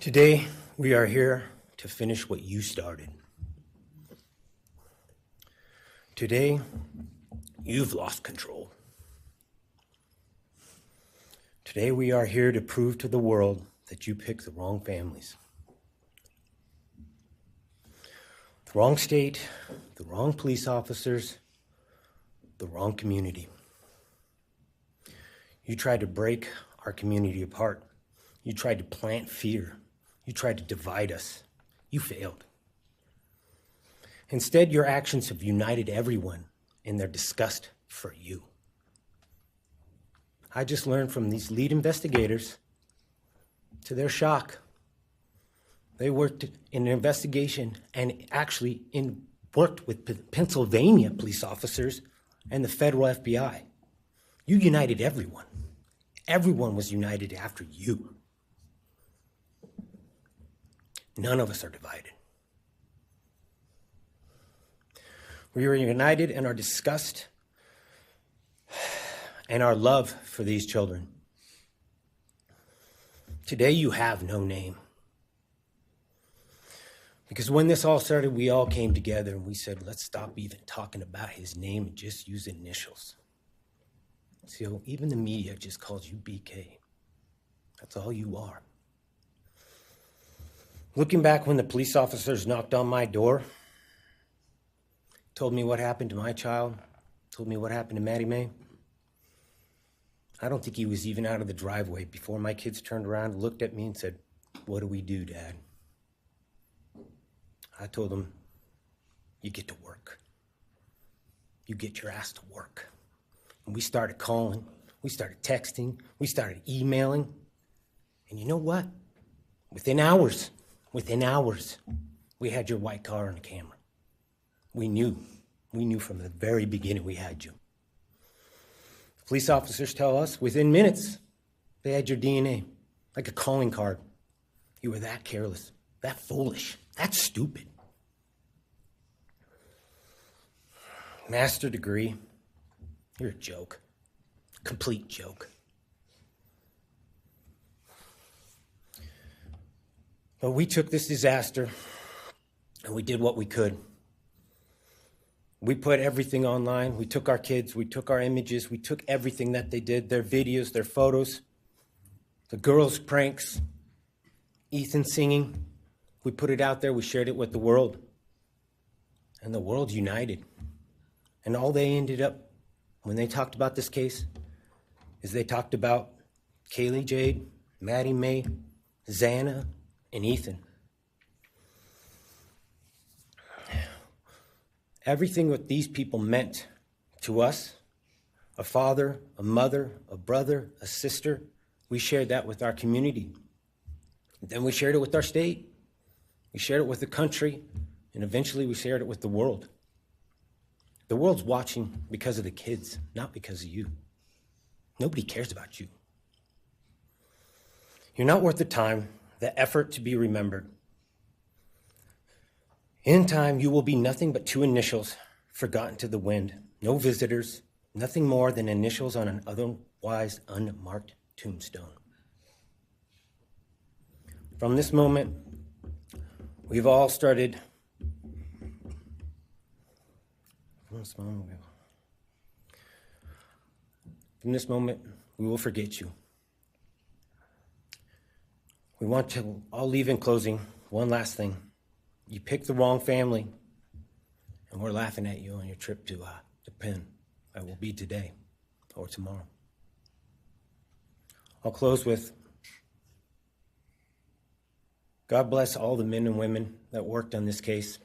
Today, we are here to finish what you started. Today, you've lost control. Today, we are here to prove to the world that you picked the wrong families. The wrong state, the wrong police officers, the wrong community. You tried to break our community apart. You tried to plant fear. You tried to divide us. You failed. Instead, your actions have united everyone in their disgust for you. I just learned from these lead investigators, to their shock, they worked in an investigation and actually worked with Pennsylvania police officers and the federal FBI. You united everyone. Everyone was united after you. None of us are divided. We are united in our disgust and our love for these children. Today you have no name. Because when this all started, we all came together and we said, let's stop even talking about his name and just use initials. So even the media just calls you BK. That's all you are. Looking back when the police officers knocked on my door, told me what happened to my child, told me what happened to Maddie Mae, I don't think he was even out of the driveway before my kids turned around, looked at me and said, "What do we do, Dad?" I told them, "You get to work. You get your ass to work." And we started calling, we started texting, we started emailing. And you know what? Within hours, we had your white car on the camera. We knew from the very beginning we had you. Police officers tell us within minutes they had your DNA, like a calling card. You were that careless, that foolish, that stupid. Master degree, you're a joke, complete joke. But we took this disaster and we did what we could. We put everything online. We took our kids, we took our images, we took everything that they did, their videos, their photos, the girls' pranks, Ethan singing. We put it out there, we shared it with the world. And the world united. And all they ended up, when they talked about this case, is they talked about Kaylee Jade, Maddie Mae, Xana, and Ethan. Everything what these people meant to us, a father, a mother, a brother, a sister, we shared that with our community. Then we shared it with our state. We shared it with the country, and eventually we shared it with the world. The world's watching because of the kids, not because of you. Nobody cares about you. You're not worth the time, the effort to be remembered. In time, you will be nothing but two initials forgotten to the wind. No visitors, nothing more than initials on an otherwise unmarked tombstone. From this moment, we've all started. From this moment, we will forget you. We want to all leave in closing. One last thing. You picked the wrong family, and we're laughing at you on your trip to Penn. That will be today or tomorrow. I'll close with, God bless all the men and women that worked on this case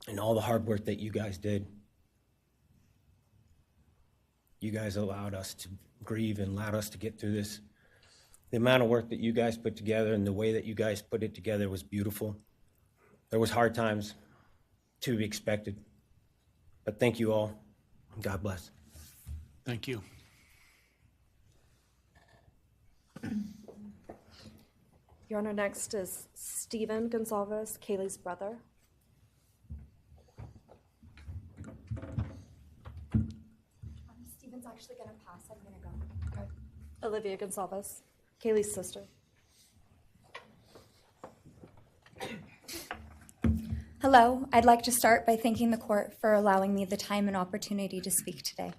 and all the hard work that you guys did. You guys allowed us to grieve and allowed us to get through this. The amount of work that you guys put together and the way that you guys put it together was beautiful. There was hard times to be expected, but thank you all. God bless. Thank you. Your Honor, next is Stephen Gonzalez, Kaylee's brother. Stephen's actually going to pass. I'm going to go. Okay. Olivia Gonzalez, Kaylee's sister. Hello. I'd like to start by thanking the court for allowing me the time and opportunity to speak today.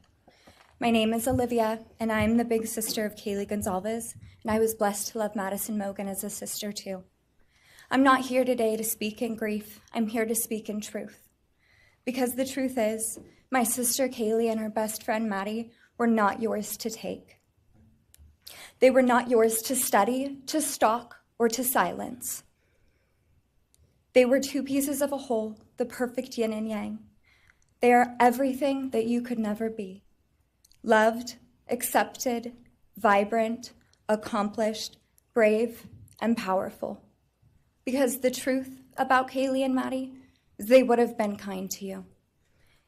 My name is Olivia, and I'm the big sister of Kaylee Gonzalez, and I was blessed to love Madison Mogan as a sister too. I'm not here today to speak in grief. I'm here to speak in truth. Because the truth is, my sister Kaylee and her best friend Maddie were not yours to take. They were not yours to study, to stalk, or to silence. They were two pieces of a whole, the perfect yin and yang. They are everything that you could never be. Loved, accepted, vibrant, accomplished, brave, and powerful. Because the truth about Kaylee and Maddie is they would have been kind to you.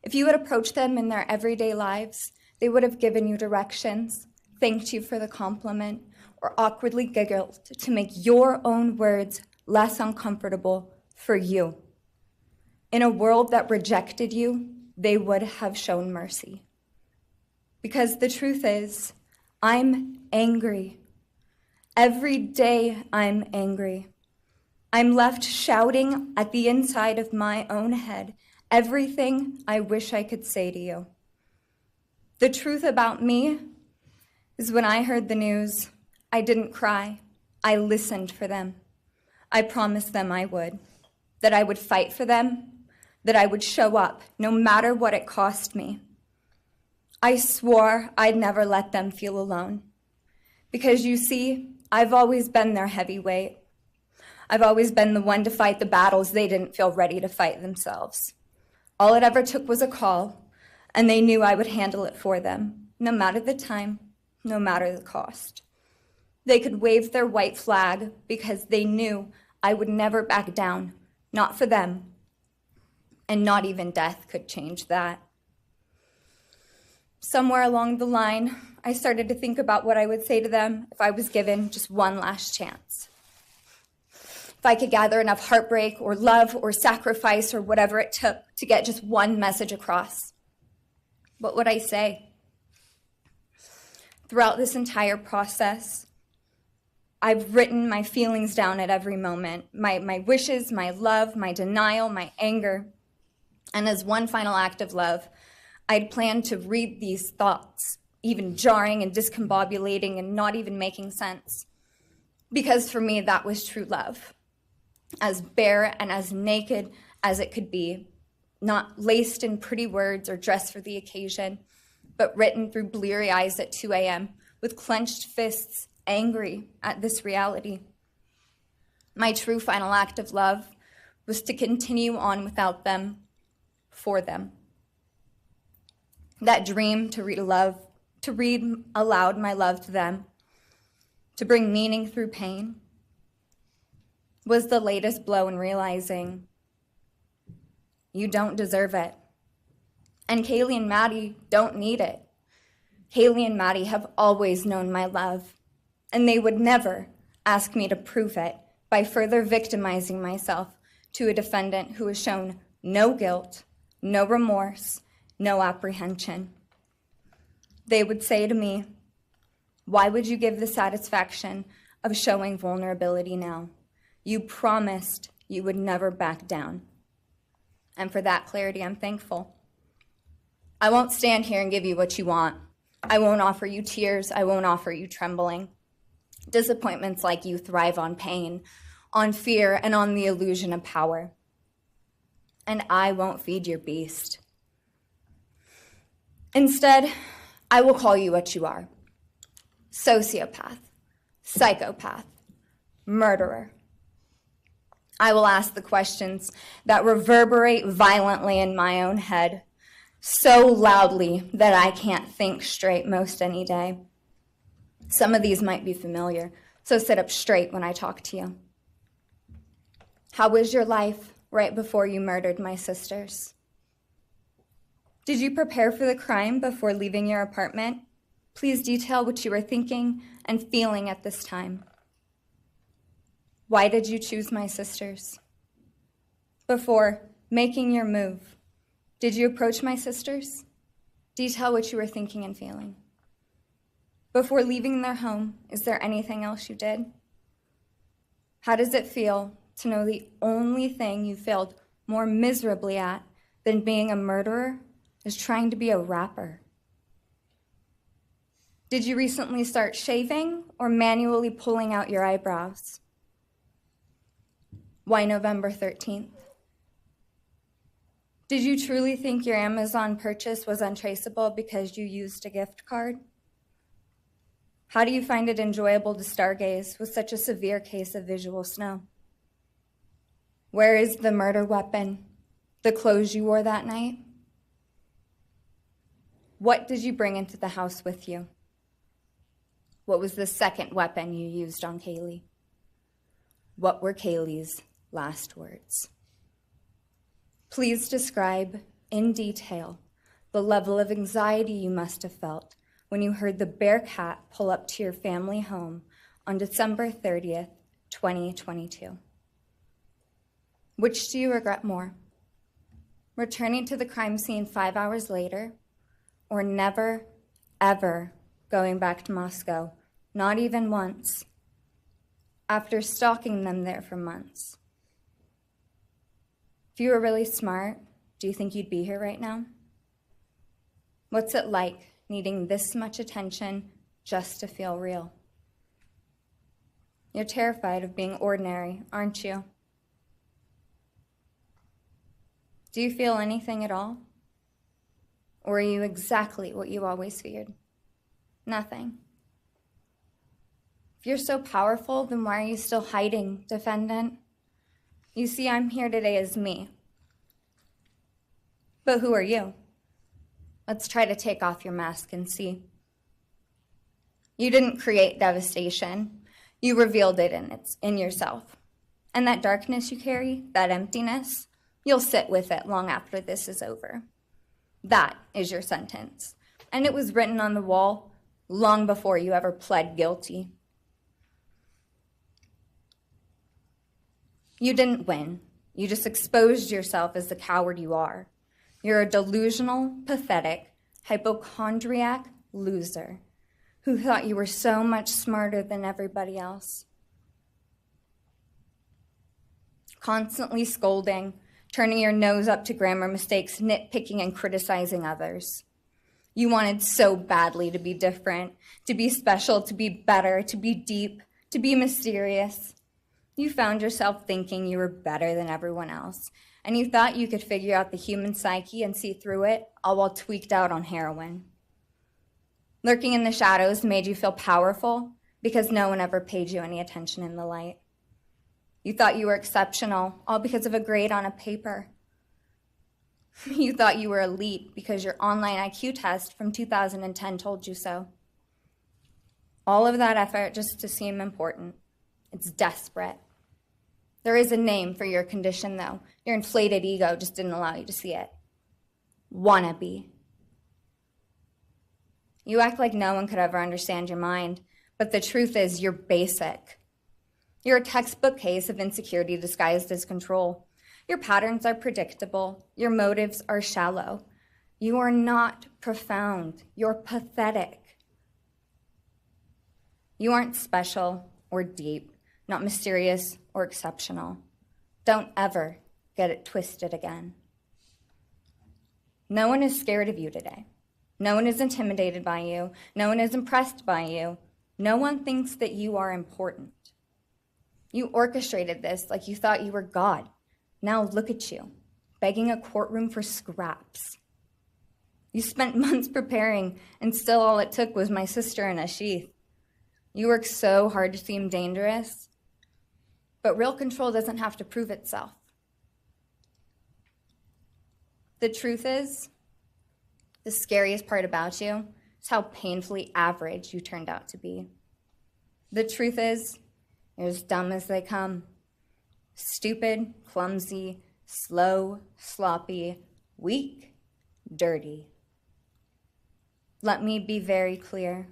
If you had approached them in their everyday lives, they would have given you directions, thanked you for the compliment, or awkwardly giggled to make your own words less uncomfortable for you. In a world that rejected you, they would have shown mercy. Because the truth is, I'm angry. Every day I'm angry. I'm left shouting at the inside of my own head everything I wish I could say to you. The truth about me is when I heard the news, I didn't cry. I listened for them. I promised them I would, that I would fight for them, that I would show up, no matter what it cost me. I swore I'd never let them feel alone. Because you see, I've always been their heavyweight. I've always been the one to fight the battles they didn't feel ready to fight themselves. All it ever took was a call, and they knew I would handle it for them, no matter the time, no matter the cost. They could wave their white flag because they knew I would never back down, not for them, and not even death could change that. Somewhere along the line, I started to think about what I would say to them if I was given just one last chance. If I could gather enough heartbreak or love or sacrifice or whatever it took to get just one message across, what would I say? Throughout this entire process, I've written my feelings down at every moment, my wishes, my love, my denial, my anger. And as one final act of love, I'd planned to read these thoughts, even jarring and discombobulating and not even making sense. Because for me, that was true love. As bare and as naked as it could be, not laced in pretty words or dressed for the occasion, but written through bleary eyes at 2 a.m. with clenched fists, angry at this reality. My true final act of love was to continue on without them, for them. That dream to read aloud my love to them, to bring meaning through pain, was the latest blow in realizing you don't deserve it. And Kaylee and Maddie don't need it. Kaylee and Maddie have always known my love, and they would never ask me to prove it by further victimizing myself to a defendant who has shown no guilt, no remorse, no apprehension. They would say to me, "Why would you give the satisfaction of showing vulnerability now? You promised you would never back down." And for that clarity, I'm thankful. I won't stand here and give you what you want. I won't offer you tears. I won't offer you trembling. Disappointments like you thrive on pain, on fear, and on the illusion of power. And I won't feed your beast. Instead, I will call you what you are: sociopath, psychopath, murderer. I will ask the questions that reverberate violently in my own head, so loudly that I can't think straight most any day. Some of these might be familiar, so sit up straight when I talk to you. How was your life right before you murdered my sisters? Did you prepare for the crime before leaving your apartment? Please detail what you were thinking and feeling at this time. Why did you choose my sisters? Before making your move, did you approach my sisters? Detail what you were thinking and feeling. Before leaving their home, is there anything else you did? How does it feel to know the only thing you failed more miserably at than being a murderer is trying to be a rapper? Did you recently start shaving or manually pulling out your eyebrows? Why November 13th? Did you truly think your Amazon purchase was untraceable because you used a gift card? How do you find it enjoyable to stargaze with such a severe case of visual snow? Where is the murder weapon, the clothes you wore that night? What did you bring into the house with you? What was the second weapon you used on Kaylee? What were Kaylee's last words? Please describe in detail the level of anxiety you must have felt when you heard the Bearcat pull up to your family home on December 30th, 2022. Which do you regret more? Returning to the crime scene 5 hours later, or never, ever going back to Moscow, not even once, after stalking them there for months? If you were really smart, do you think you'd be here right now? What's it like needing this much attention just to feel real? You're terrified of being ordinary, aren't you? Do you feel anything at all? Or are you exactly what you always feared? Nothing. If you're so powerful, then why are you still hiding, defendant? You see, I'm here today as me. But who are you? Let's try to take off your mask and see. You didn't create devastation. You revealed it in yourself. And that darkness you carry, that emptiness, you'll sit with it long after this is over. That is your sentence. And it was written on the wall long before you ever pled guilty. You didn't win. You just exposed yourself as the coward you are. You're a delusional, pathetic, hypochondriac loser who thought you were so much smarter than everybody else. Constantly scolding, turning your nose up to grammar mistakes, nitpicking and criticizing others. You wanted so badly to be different, to be special, to be better, to be deep, to be mysterious. You found yourself thinking you were better than everyone else, and you thought you could figure out the human psyche and see through it, all while tweaked out on heroin. Lurking in the shadows made you feel powerful because no one ever paid you any attention in the light. You thought you were exceptional, all because of a grade on a paper. You thought you were elite because your online IQ test from 2010 told you so. All of that effort just to seem important. It's desperate. There is a name for your condition, though. Your inflated ego just didn't allow you to see it. Wannabe. You act like no one could ever understand your mind, but the truth is you're basic. You're a textbook case of insecurity disguised as control. Your patterns are predictable. Your motives are shallow. You are not profound. You're pathetic. You aren't special or deep, not mysterious or exceptional. Don't ever get it twisted again. No one is scared of you today. No one is intimidated by you. No one is impressed by you. No one thinks that you are important. You orchestrated this like you thought you were God. Now look at you, begging a courtroom for scraps. You spent months preparing, and still all it took was my sister in a sheath. You work so hard to seem dangerous, but real control doesn't have to prove itself. The truth is, the scariest part about you is how painfully average you turned out to be. The truth is, you're as dumb as they come. Stupid, clumsy, slow, sloppy, weak, dirty. Let me be very clear.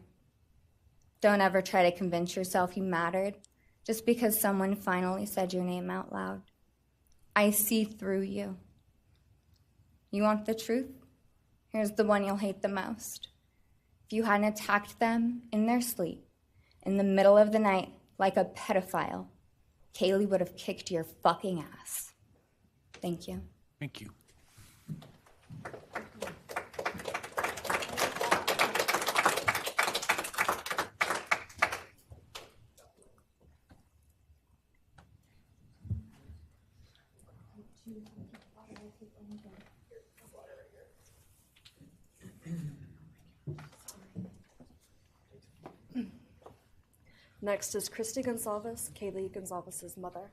Don't ever try to convince yourself you mattered just because someone finally said your name out loud. I see through you. You want the truth? Here's the one you'll hate the most. If you hadn't attacked them in their sleep, in the middle of the night, like a pedophile, Kaylee would have kicked your fucking ass. Thank you. Thank you. Next is Christy Gonzalez, Kaylee Gonzalez's mother.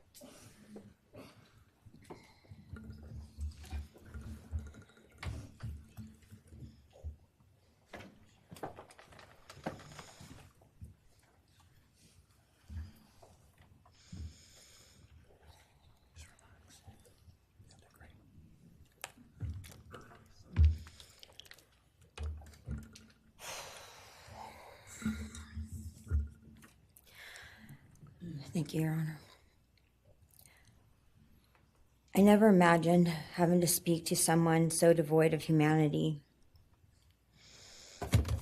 Thank you, Your Honor. I never imagined having to speak to someone so devoid of humanity.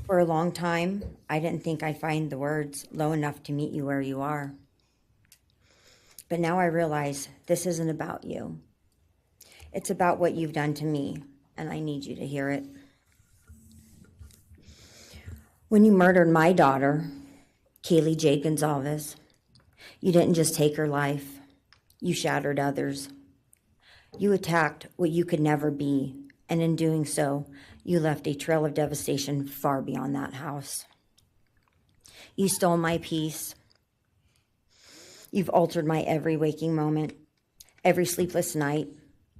For a long time, I didn't think I'd find the words low enough to meet you where you are. But now I realize this isn't about you. It's about what you've done to me, and I need you to hear it. When you murdered my daughter, Kaylee J. Gonzalez, You didn't just take her life, you shattered others. You attacked what you could never be, and in doing so, you left a trail of devastation far beyond that house. You stole my peace. You've altered my every waking moment, every sleepless night,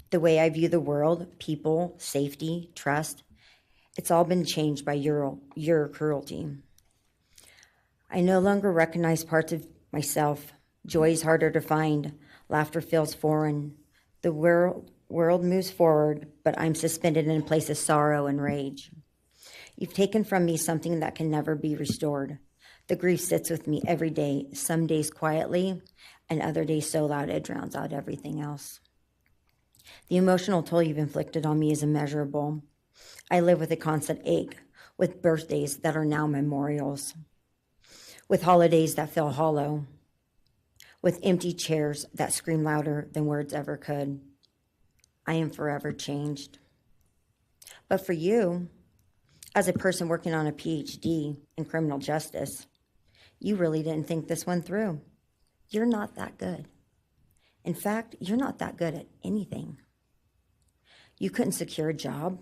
the way I view the world, people, safety, trust. It's all been changed by your cruelty. I no longer recognize parts of myself. Joy is harder to find. Laughter feels foreign. The world moves forward, but I'm suspended in a place of sorrow and rage. You've taken from me something that can never be restored. The grief sits with me every day, some days quietly, and other days so loud it drowns out everything else. The emotional toll you've inflicted on me is immeasurable. I live with a constant ache, with birthdays that are now memorials, with holidays that feel hollow, with empty chairs that scream louder than words ever could. I am forever changed. But for you, as a person working on a PhD in criminal justice, you really didn't think this one through. You're not that good. In fact, you're not that good at anything. You couldn't secure a job.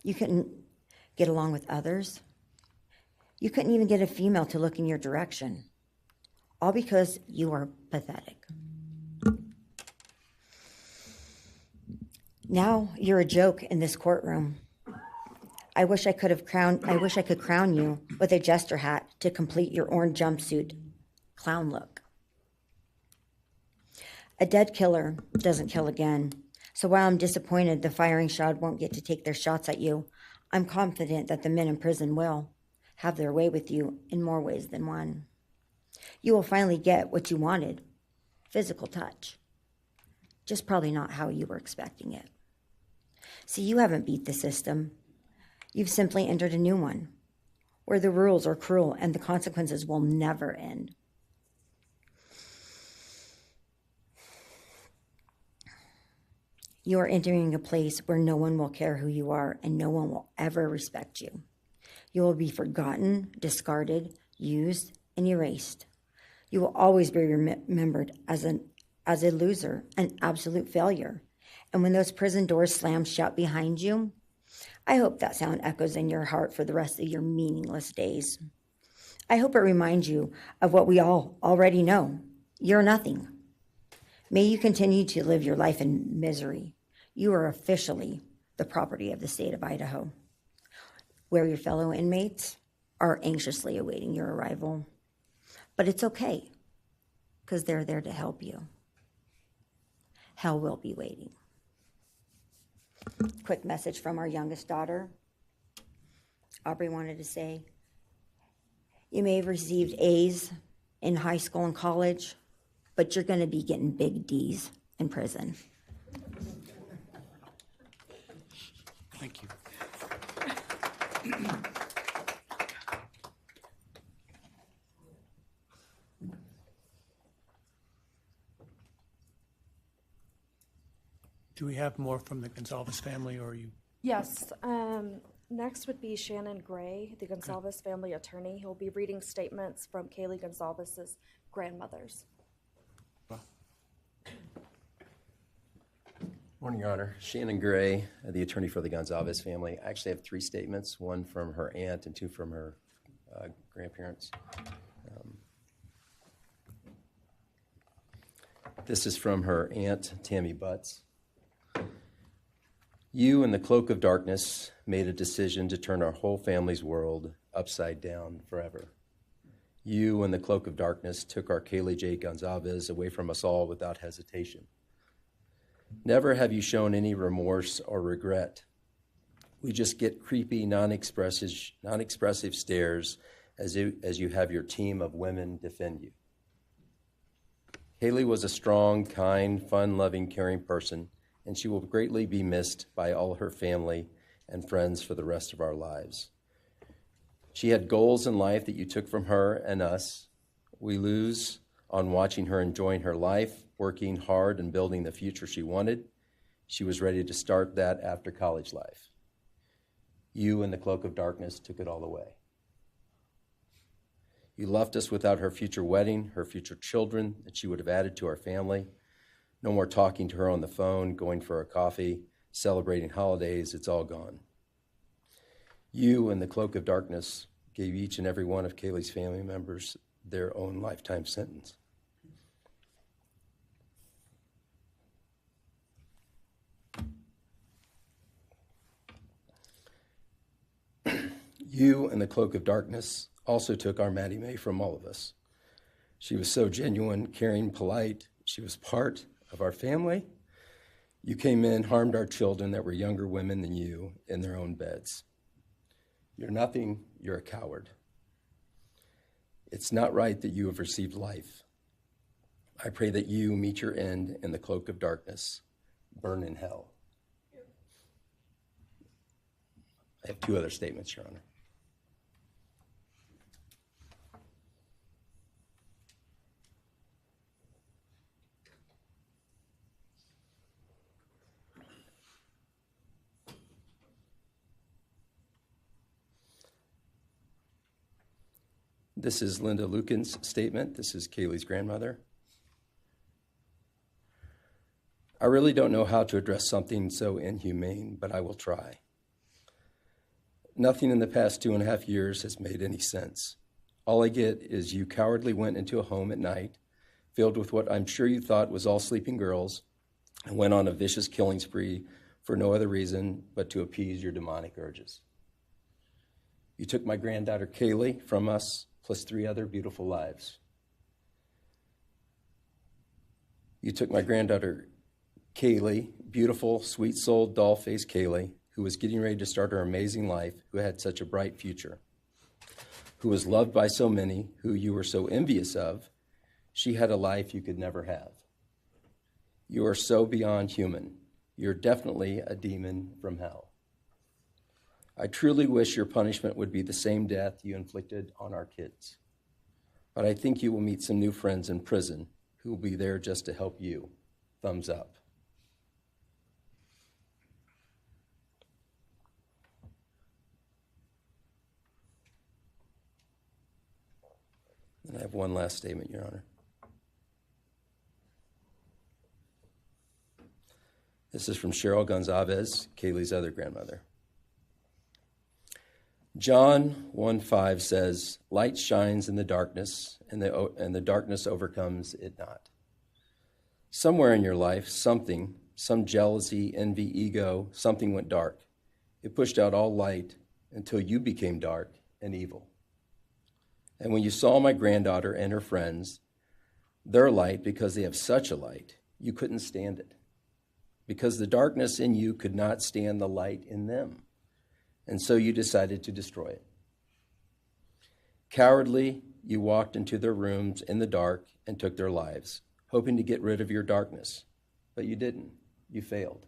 You couldn't get along with others. You couldn't even get a female to look in your direction. All because you are pathetic. Now you're a joke in this courtroom. I wish I could crown you with a jester hat to complete your orange jumpsuit clown look. A dead killer doesn't kill again. So while I'm disappointed the firing squad won't get to take their shots at you, I'm confident that the men in prison will have their way with you in more ways than one. You will finally get what you wanted, physical touch. Just probably not how you were expecting it. See, you haven't beat the system. You've simply entered a new one, where the rules are cruel and the consequences will never end. You are entering a place where no one will care who you are and no one will ever respect you. You will be forgotten, discarded, used, and erased. You will always be remembered as a loser, an absolute failure. And when those prison doors slam shut behind you, I hope that sound echoes in your heart for the rest of your meaningless days. I hope it reminds you of what we all already know. You're nothing. May you continue to live your life in misery. You are officially the property of the state of Idaho, where your fellow inmates are anxiously awaiting your arrival. But it's okay, because they're there to help you. Hell will be waiting. Quick message from our youngest daughter. Aubrey wanted to say, you may have received A's in high school and college, but you're going to be getting big D's in prison. Thank you. Do we have more from the Gonzalez family, or are you? Yes. Next would be Shannon Gray, the Gonzalez family attorney. He'll be reading statements from Kaylee Gonzalez's grandmothers. Morning, Your Honor. Shannon Gray, the attorney for the Gonzalez family. I actually have 3 statements, one from her aunt and 2 from her grandparents. This is from her aunt, Tammy Butts. You, in the cloak of darkness, made a decision to turn our whole family's world upside down forever. You, in the cloak of darkness, took our Kaylee J. Gonzalez away from us all without hesitation. Never have you shown any remorse or regret. We just get creepy, non-expressive stares as you have your team of women defend you. Kaylee was a strong, kind, fun-loving, caring person, and she will greatly be missed by all her family and friends for the rest of our lives. She had goals in life that you took from her and us. We lose on watching her enjoying her life, working hard and building the future she wanted. She was ready to start that after college life. You, in the cloak of darkness, took it all away. You left us without her future wedding, her future children that she would have added to our family. No more talking to her on the phone, going for a coffee, celebrating holidays. It's all gone. You, in the cloak of darkness, gave each and every one of Kaylee's family members their own lifetime sentence. You, in the cloak of darkness, also took our Maddie Mae from all of us. She was so genuine, caring, polite. She was part of our family. You came in, harmed our children that were younger women than you in their own beds. You're nothing, you're a coward. It's not right that you have received life. I pray that you meet your end in the cloak of darkness, burn in hell. I have two other statements, Your Honor. This is Linda Lucan's statement. This is Kaylee's grandmother. I really don't know how to address something so inhumane, but I will try. Nothing in the past 2.5 years has made any sense. All I get is you cowardly went into a home at night, filled with what I'm sure you thought was all sleeping girls, and went on a vicious killing spree for no other reason but to appease your demonic urges. You took my granddaughter Kaylee from us, plus 3 other beautiful lives. You took my granddaughter Kaylee, beautiful, sweet-souled, doll-faced Kaylee, who was getting ready to start her amazing life, who had such a bright future, who was loved by so many, who you were so envious of. She had a life you could never have. You are so beyond human. You're definitely a demon from hell. I truly wish your punishment would be the same death you inflicted on our kids. But I think you will meet some new friends in prison who will be there just to help you. Thumbs up. And I have one last statement, Your Honor. This is from Cheryl Gonzalez, Kaylee's other grandmother. John 1:5 says, "Light shines in the darkness, and the darkness overcomes it not." Somewhere in your life, some jealousy, envy, ego, something went dark. It pushed out all light until you became dark and evil. And when you saw my granddaughter and her friends, their light, because they have such a light, you couldn't stand it. Because the darkness in you could not stand the light in them. And so you decided to destroy it. Cowardly, you walked into their rooms in the dark and took their lives, hoping to get rid of your darkness. But you didn't. You failed.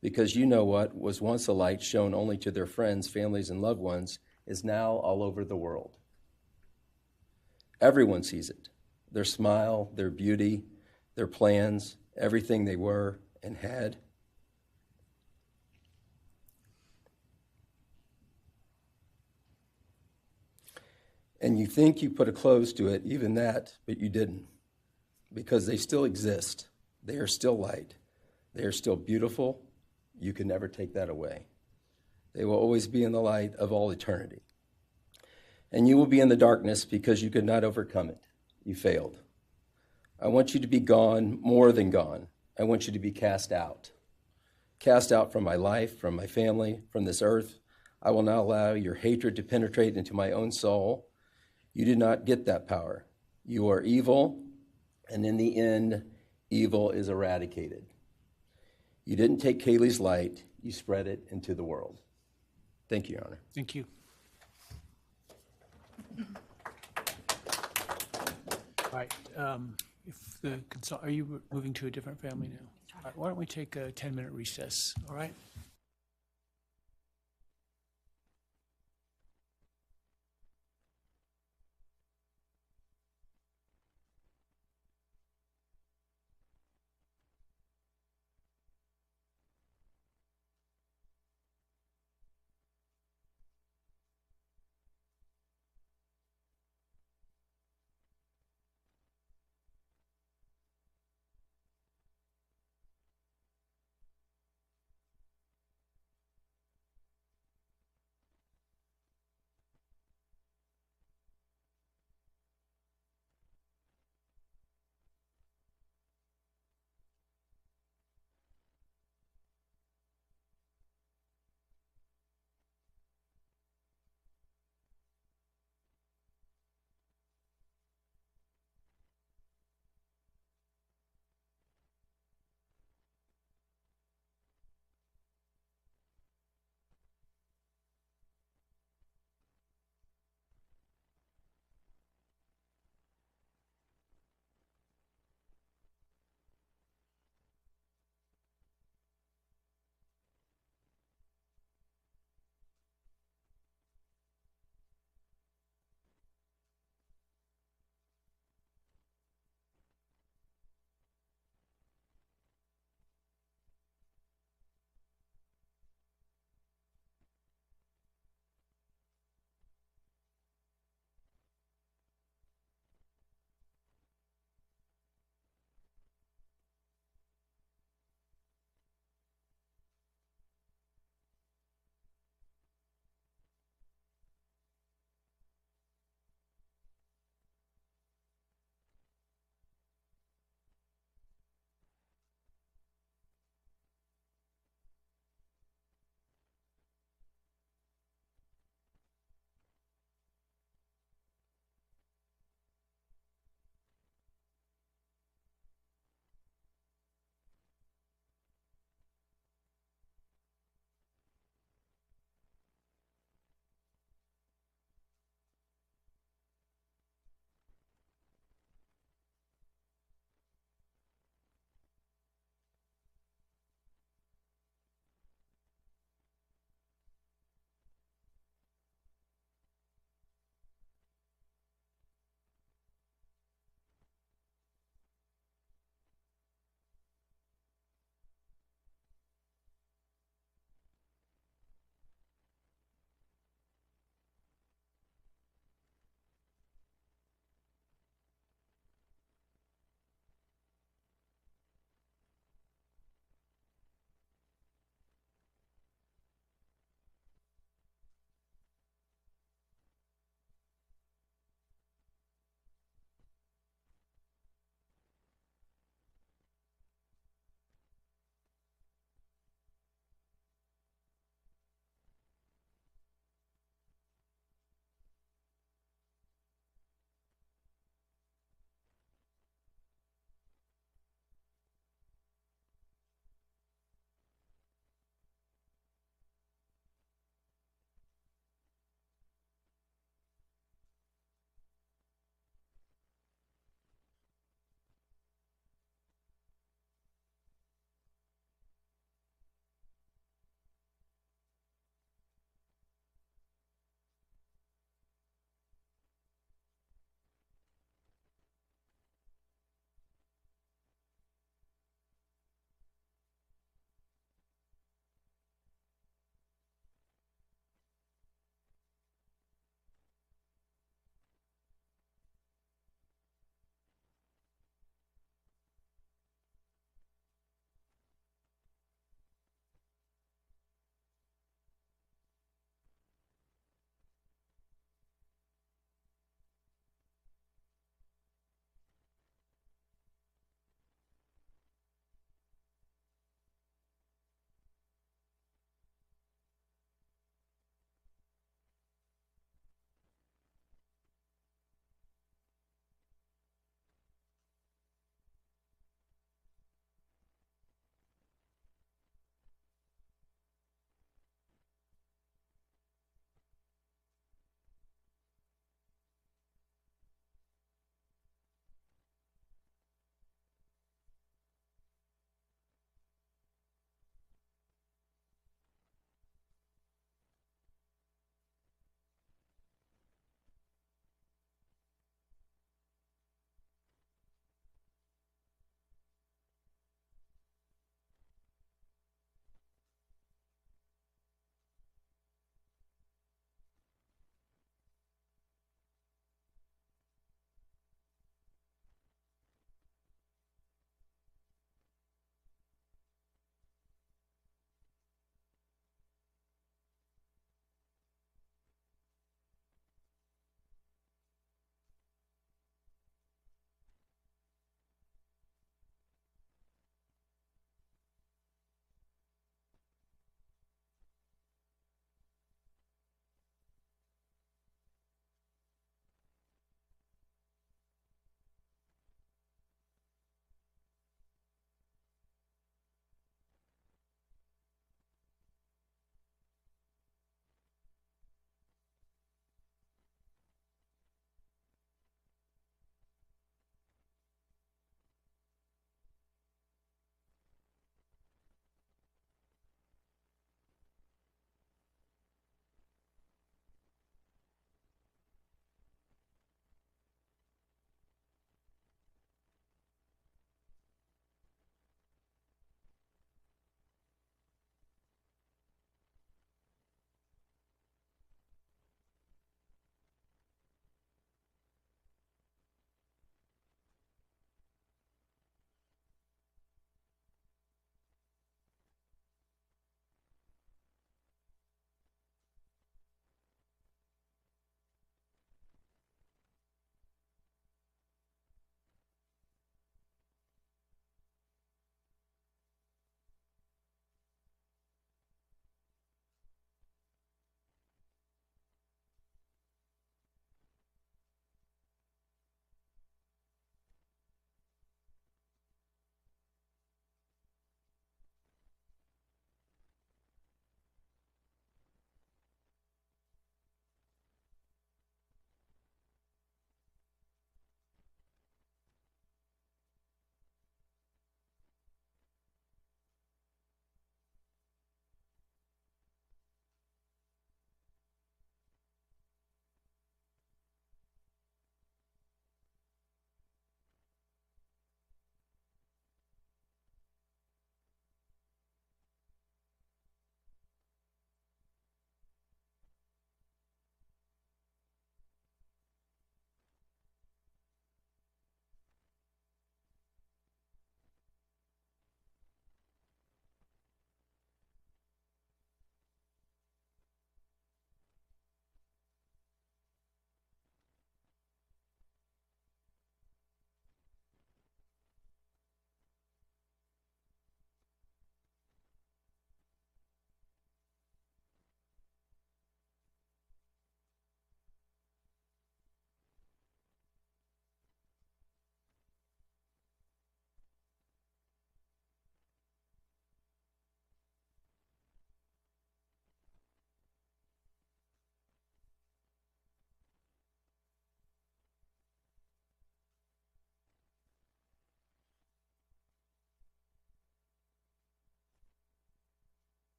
Because you know what was once a light shown only to their friends, families, and loved ones is now all over the world. Everyone sees it. Their smile, their beauty, their plans, everything they were and had. And you think you put a close to it, even that, but you didn't. Because they still exist. They are still light. They are still beautiful. You can never take that away. They will always be in the light of all eternity. And you will be in the darkness because you could not overcome it. You failed. I want you to be gone, more than gone. I want you to be cast out. Cast out from my life, from my family, from this earth. I will not allow your hatred to penetrate into my own soul. You did not get that power. You are evil, and in the end, evil is eradicated. You didn't take Kaylee's light, you spread it into the world. Thank you, Your Honor. Thank you. All right. Are you moving to a different family now? All right, why don't we take a 10-minute recess, all right?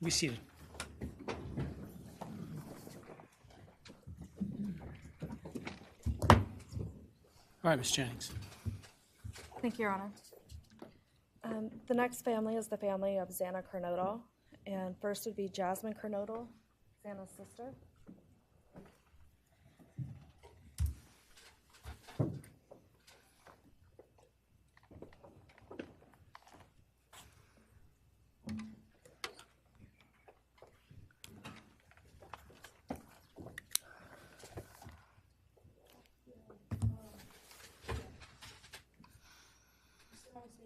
Be seated. All right, Ms. Jennings. Thank you, Your Honor. The next family is the family of Xana Kernodle, and first would be Jasmine Kernodle, Xana's sister.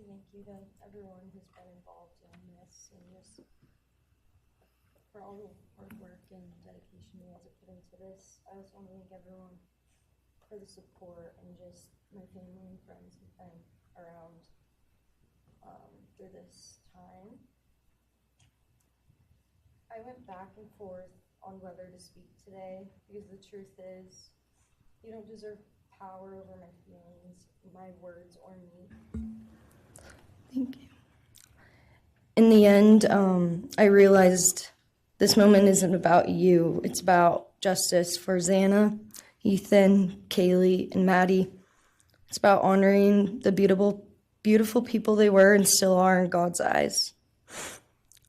Thank you to everyone who's been involved in this and just for all the hard work and dedication you guys have put into this. I also want to thank everyone for the support and just my family and friends who've been around through this time. I went back and forth on whether to speak today because the truth is you don't deserve power over my feelings, my words, or me. Thank you. In the end, I realized this moment isn't about you. It's about justice for Xana, Ethan, Kaylee, and Maddie. It's about honoring the beautiful people they were and still are in God's eyes.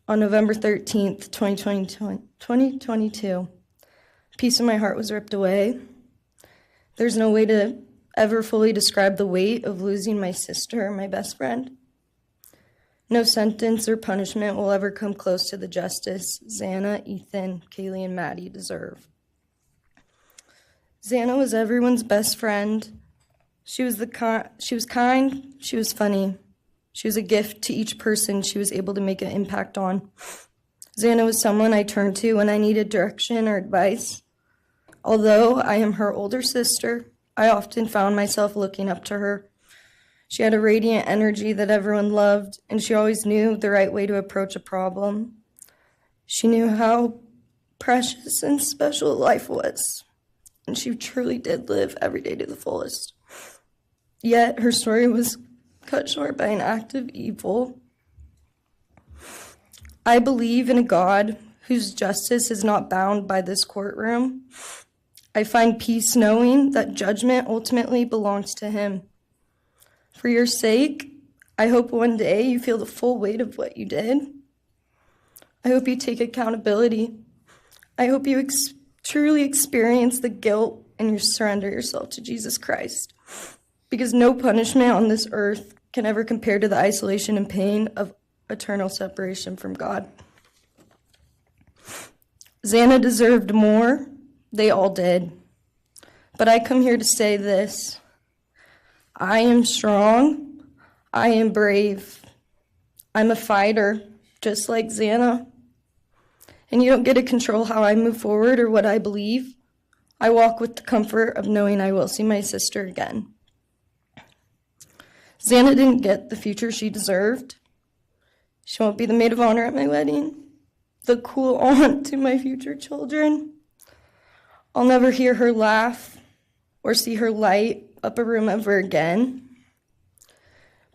On November 13th, 2022, a piece of my heart was ripped away. There's no way to ever fully describe the weight of losing my sister, my best friend. No sentence or punishment will ever come close to the justice Xana, Ethan, Kaylee, and Maddie deserve. Xana was everyone's best friend. She was kind, she was funny. She was a gift to each person she was able to make an impact on. Xana was someone I turned to when I needed direction or advice. Although I am her older sister, I often found myself looking up to her. She had a radiant energy that everyone loved, and she always knew the right way to approach a problem. She knew how precious and special life was, and she truly did live every day to the fullest. Yet her story was cut short by an act of evil. I believe in a God whose justice is not bound by this courtroom. I find peace knowing that judgment ultimately belongs to him. For your sake, I hope one day you feel the full weight of what you did. I hope you take accountability. I hope you truly experience the guilt and you surrender yourself to Jesus Christ. Because no punishment on this earth can ever compare to the isolation and pain of eternal separation from God. Xana deserved more. They all did. But I come here to say this. I am strong. I am brave. I'm a fighter, just like Xana. And you don't get to control how I move forward or what I believe. I walk with the comfort of knowing I will see my sister again. Xana didn't get the future she deserved. She won't be the maid of honor at my wedding, the cool aunt to my future children. I'll never hear her laugh or see her light up a room ever again.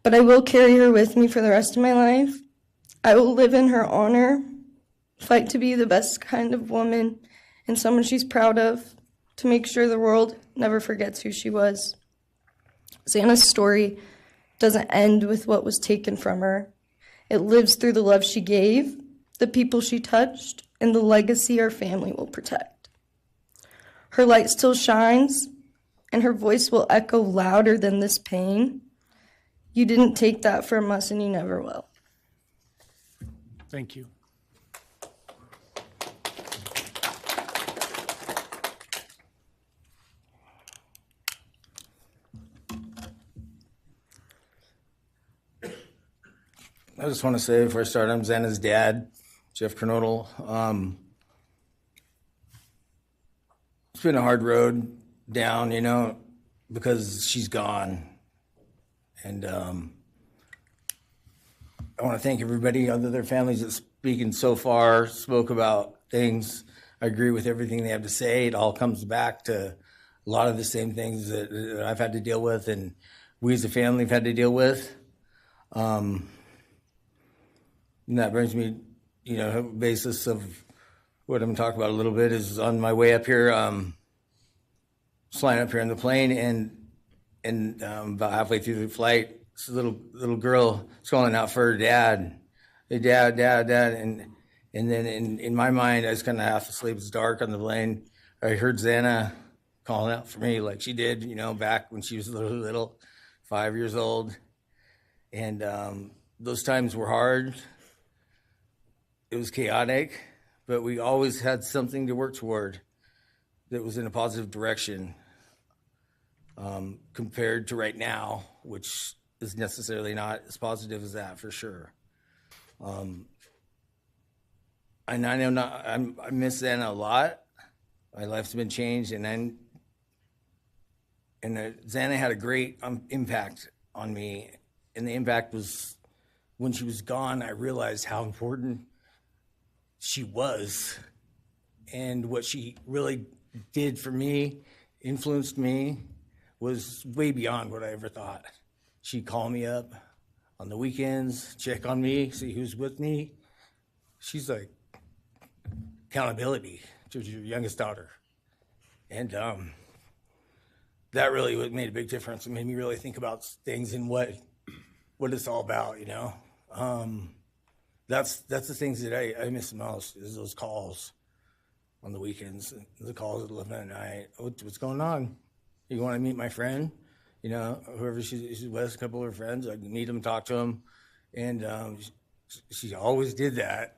But I will carry her with me for the rest of my life. I will live in her honor, fight to be the best kind of woman and someone she's proud of, to make sure the world never forgets who she was. Xana's story doesn't end with what was taken from her. It lives through the love she gave, the people she touched, and the legacy our family will protect. Her light still shines, and her voice will echo louder than this pain. You didn't take that from us, and you never will. Thank you. I just want to say before I start, I'm Xana's dad, Jeff Kernodle. It's been a hard road down, because she's gone. And I want to thank everybody, other their families that speaking so far, spoke about things. I agree with everything they have to say. It all comes back to a lot of the same things that I've had to deal with and we as a family have had to deal with. And that brings me basis of what I'm talking about a little bit is on my way up here, flying up here in the plane, and about halfway through the flight, this little girl is calling out for her dad. Hey, dad, and then in my mind, I was kind of half asleep. It's dark on the plane. I heard Xana calling out for me like she did, back when she was little, 5 years old. And those times were hard. It was chaotic, but we always had something to work toward that was in a positive direction, compared to right now, which is necessarily not as positive as that for sure. And I know I miss Xana a lot. My life's been changed, and Xana had a great impact on me. And the impact was when she was gone, I realized how important she was and what she really did for me, influenced me, was way beyond what I ever thought. She'd call me up on the weekends, check on me, see who's with me. She's like accountability to your youngest daughter. And that really made a big difference. It made me really think about things and what it's all about, That's the things that I miss the most, is those calls on the weekends, the calls at 11 at night. What's going on? You want to meet my friend? Whoever she's with, a couple of her friends, I can meet them, talk to them. And she always did that.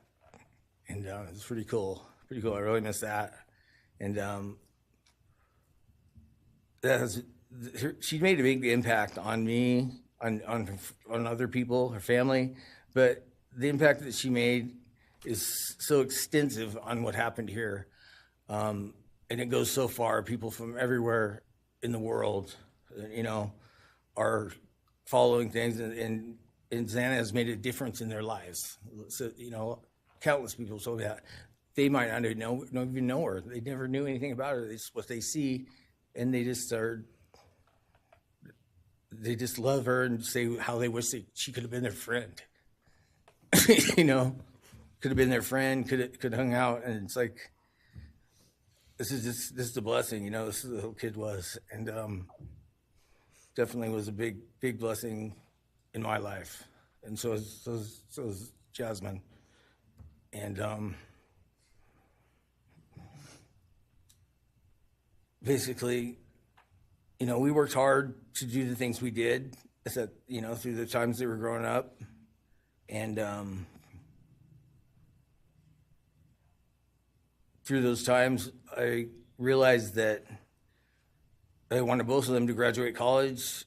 And it's pretty cool. I really miss that. And she made a big impact on me, on other people, her family. But the impact that she made is so extensive on what happened here. And it goes so far. People from everywhere in the world, are following things, and Xana has made a difference in their lives. So, countless people told me that. They might not even know her. They never knew anything about her. It's what they see, and they just love her and say how they wish she could have been their friend. Could have been their friend, could hung out, and it's like, this is a blessing, this is what the little kid was. And definitely was a big blessing in my life. And so is Jasmine. And basically, we worked hard to do the things we did, through the times they were growing up. And through those times, I realized that I wanted both of them to graduate college,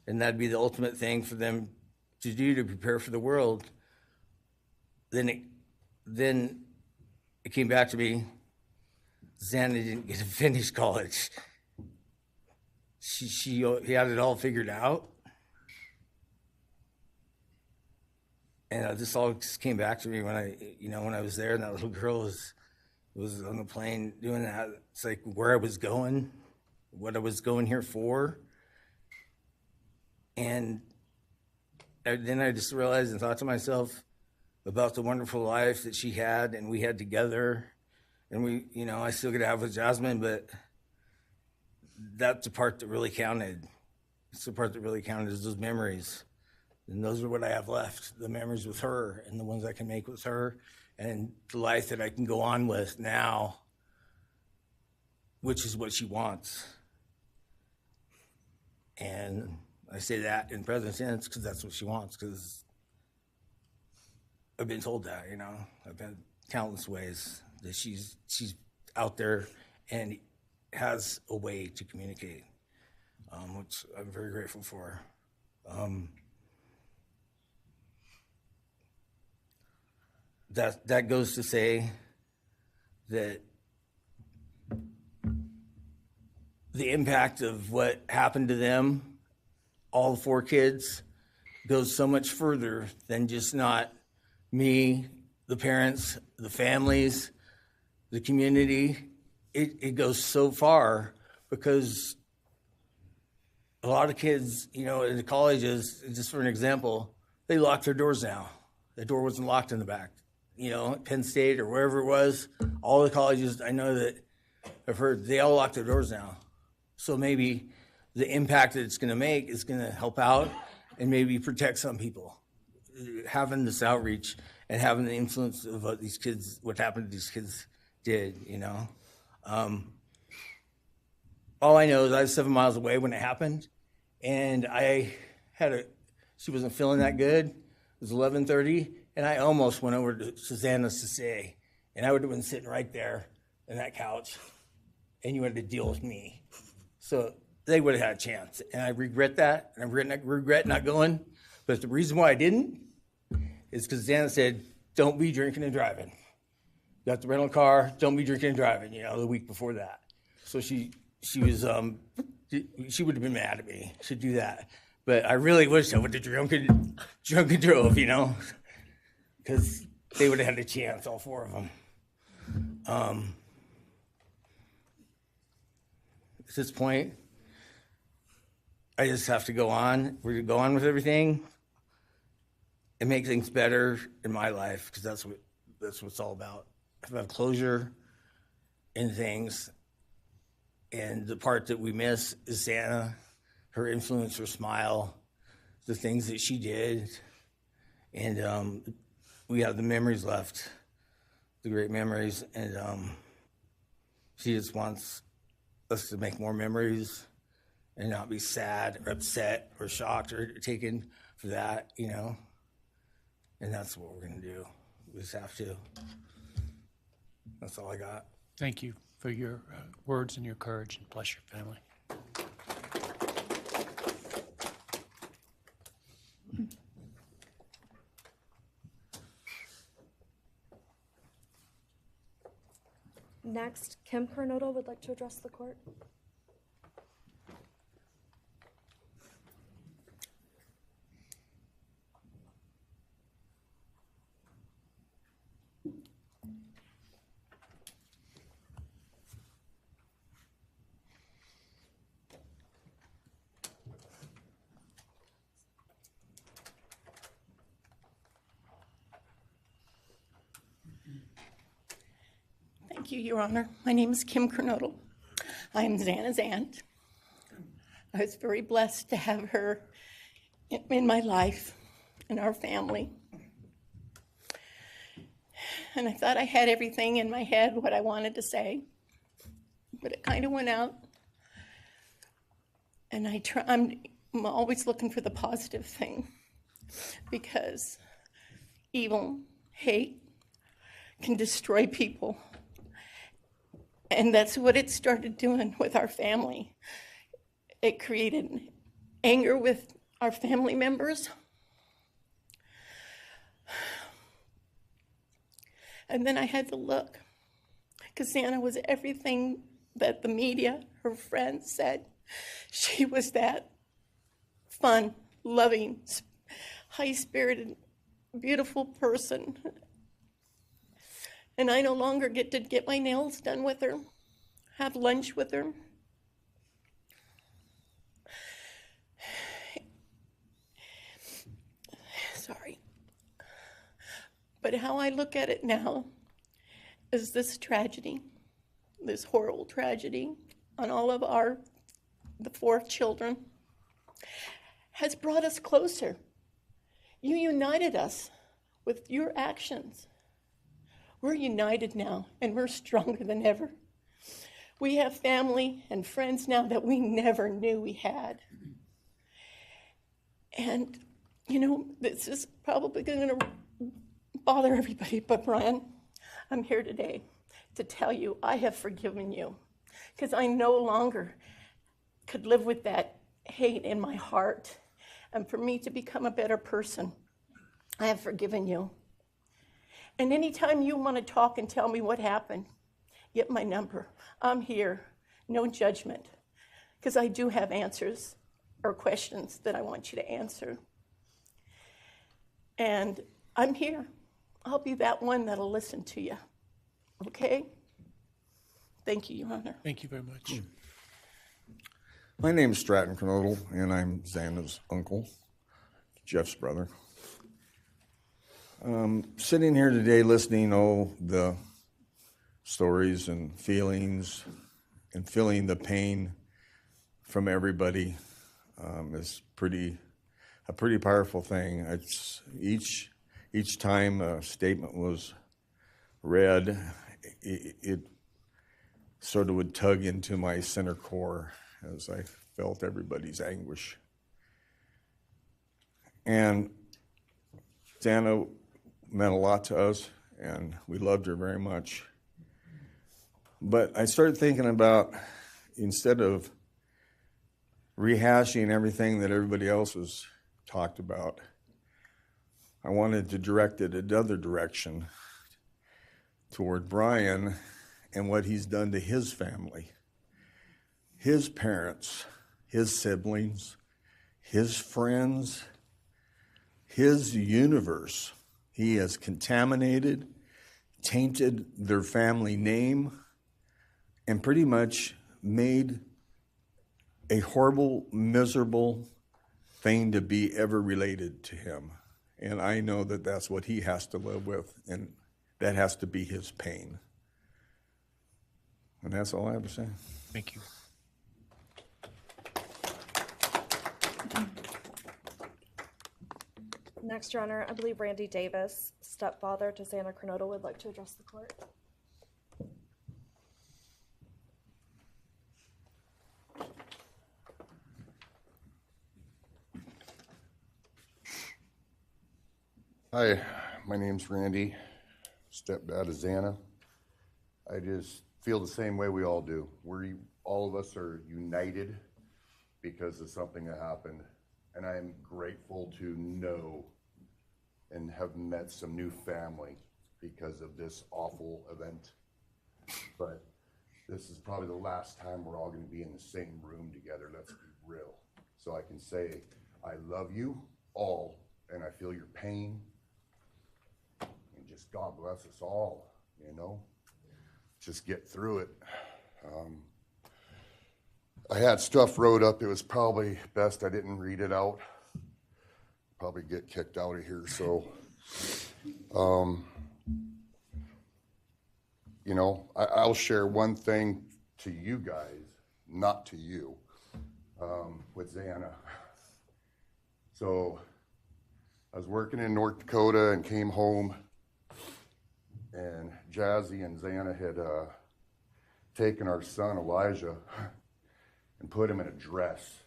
and that'd be the ultimate thing for them to do to prepare for the world. Then it came back to me, Xana didn't get to finish college. He had it all figured out. And this all just came back to me when I was there, and that little girl was on the plane doing that. It's like where I was going, what I was going here for. And then I just realized and thought to myself about the wonderful life that she had and we had together. And I still get to have with Jasmine, but that's the part that really counted. It's the part that really counted, is those memories. And those are what I have left, the memories with her and the ones I can make with her, and the life that I can go on with now, which is what she wants. And I say that in present tense because that's what she wants, because I've been told that, I've been countless ways that she's out there and has a way to communicate, which I'm very grateful for. That goes to say that the impact of what happened to them, all 4 kids, goes so much further than just not me, the parents, the families, the community. It goes so far, because a lot of kids, in the colleges, just for an example, they lock their doors now. The door wasn't locked in the back. Penn State or wherever it was, all the colleges, I know that I've heard they all lock their doors now. So maybe the impact that it's going to make is going to help out and maybe protect some people. Having this outreach and having the influence of what happened to these kids did, all I know is I was 7 miles away when it happened, and she wasn't feeling that good. It was 11:30, and I almost went over to Susanna's to say, and I would have been sitting right there on that couch, and you had to deal with me. So they would have had a chance, and I regret that, and I regret not going. But the reason why I didn't is because Susanna said, "Don't be drinking and driving. You got the rental car. Don't be drinking and driving." The week before that, so she was she would have been mad at me to do that. But I really wish I would have drunk and drove, because they would have had a chance, all four of them. At this point, I just have to go on. We're going to go on with everything and make things better in my life, because that's what it's all about. If I have closure in things, and the part that we miss is Santa, her influence, her smile, the things that she did, and we have the memories left, the great memories, and she just wants us to make more memories and not be sad or upset or shocked or taken for that, and that's what we're going to do. We just have to. That's all I got. Thank you for your words and your courage, and bless your family. Next, Kim Kernodle would like to address the court. Thank you, Your Honor. My name is Kim Kernodle. I am Xana's aunt. I was very blessed to have her in my life, in our family. And I thought I had everything in my head, what I wanted to say, but it kind of went out. And I'm always looking for the positive thing, because evil, hate, can destroy people. And that's what it started doing with our family. It created anger with our family members. And then I had to look, because Xana was everything that the media, her friends said. She was that fun, loving, high-spirited, beautiful person. And I no longer get to get my nails done with her, have lunch with her. Sorry. But how I look at it now is this tragedy, this horrible tragedy on all of the 4 children, has brought us closer. You united us with your actions. We're united now, and we're stronger than ever. We have family and friends now that we never knew we had. And, this is probably going to bother everybody, but Bryan, I'm here today to tell you I have forgiven you, because I no longer could live with that hate in my heart. And for me to become a better person, I have forgiven you. And anytime you want to talk and tell me what happened, get my number. I'm here, no judgment, because I do have answers or questions that I want you to answer. And I'm here. I'll be that one that'll listen to you. Okay? Thank you, Your Honor. Thank you very much. My name is Stratton Kernodle, and I'm Xana's uncle, Jeff's brother. Sitting here today listening to all the stories and feelings and feeling the pain from everybody is a pretty powerful thing. It's each time a statement was read, it sort of would tug into my center core as I felt everybody's anguish. And Xana meant a lot to us, and we loved her very much. But I started thinking about, instead of rehashing everything that everybody else has talked about, I wanted to direct it another direction toward Bryan and what he's done to his family, his parents, his siblings, his friends, his universe. He has contaminated, tainted their family name, and pretty much made a horrible, miserable thing to be ever related to him. And I know that that's what he has to live with, and that has to be his pain. And that's all I have to say. Thank you. Next, Your Honor, I believe Randy Davis, stepfather to Xana Kernodle, would like to address the court. Hi, my name's Randy, stepdad of Xana. I just feel the same way we all do. All of us are united because of something that happened, and I am grateful to know and have met some new family because of this awful event. But this is probably the last time we're all going to be in the same room together, let's be real. So I can say, I love you all, and I feel your pain, and just God bless us all, you know? Just get through it. I had stuff wrote up. It was probably best I didn't read it out. Probably get kicked out of here. So, you know, I'll share one thing to you guys, not to you, with Xana. So I was working in North Dakota and came home, and Jazzy and Xana had taken our son Elijah and put him in a dress,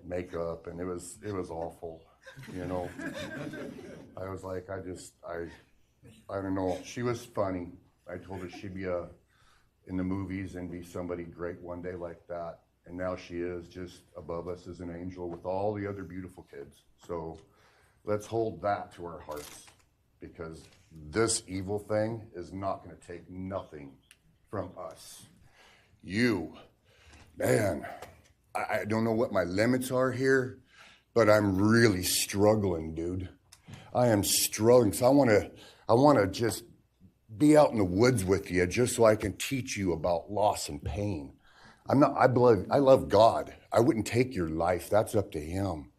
makeup, and it was awful, you know. I was like, I don't know. She was funny. I told her she'd be in the movies and be somebody great one day like that, and now she is just above us as an angel with all the other beautiful kids. So let's hold that to our hearts, because this evil thing is not going to take nothing from us. You, man, I don't know what my limits are here, but I'm really struggling, dude. I am struggling. So I want to just be out in the woods with you, just so I can teach you about loss and pain. I love God. I wouldn't take your life. That's up to him.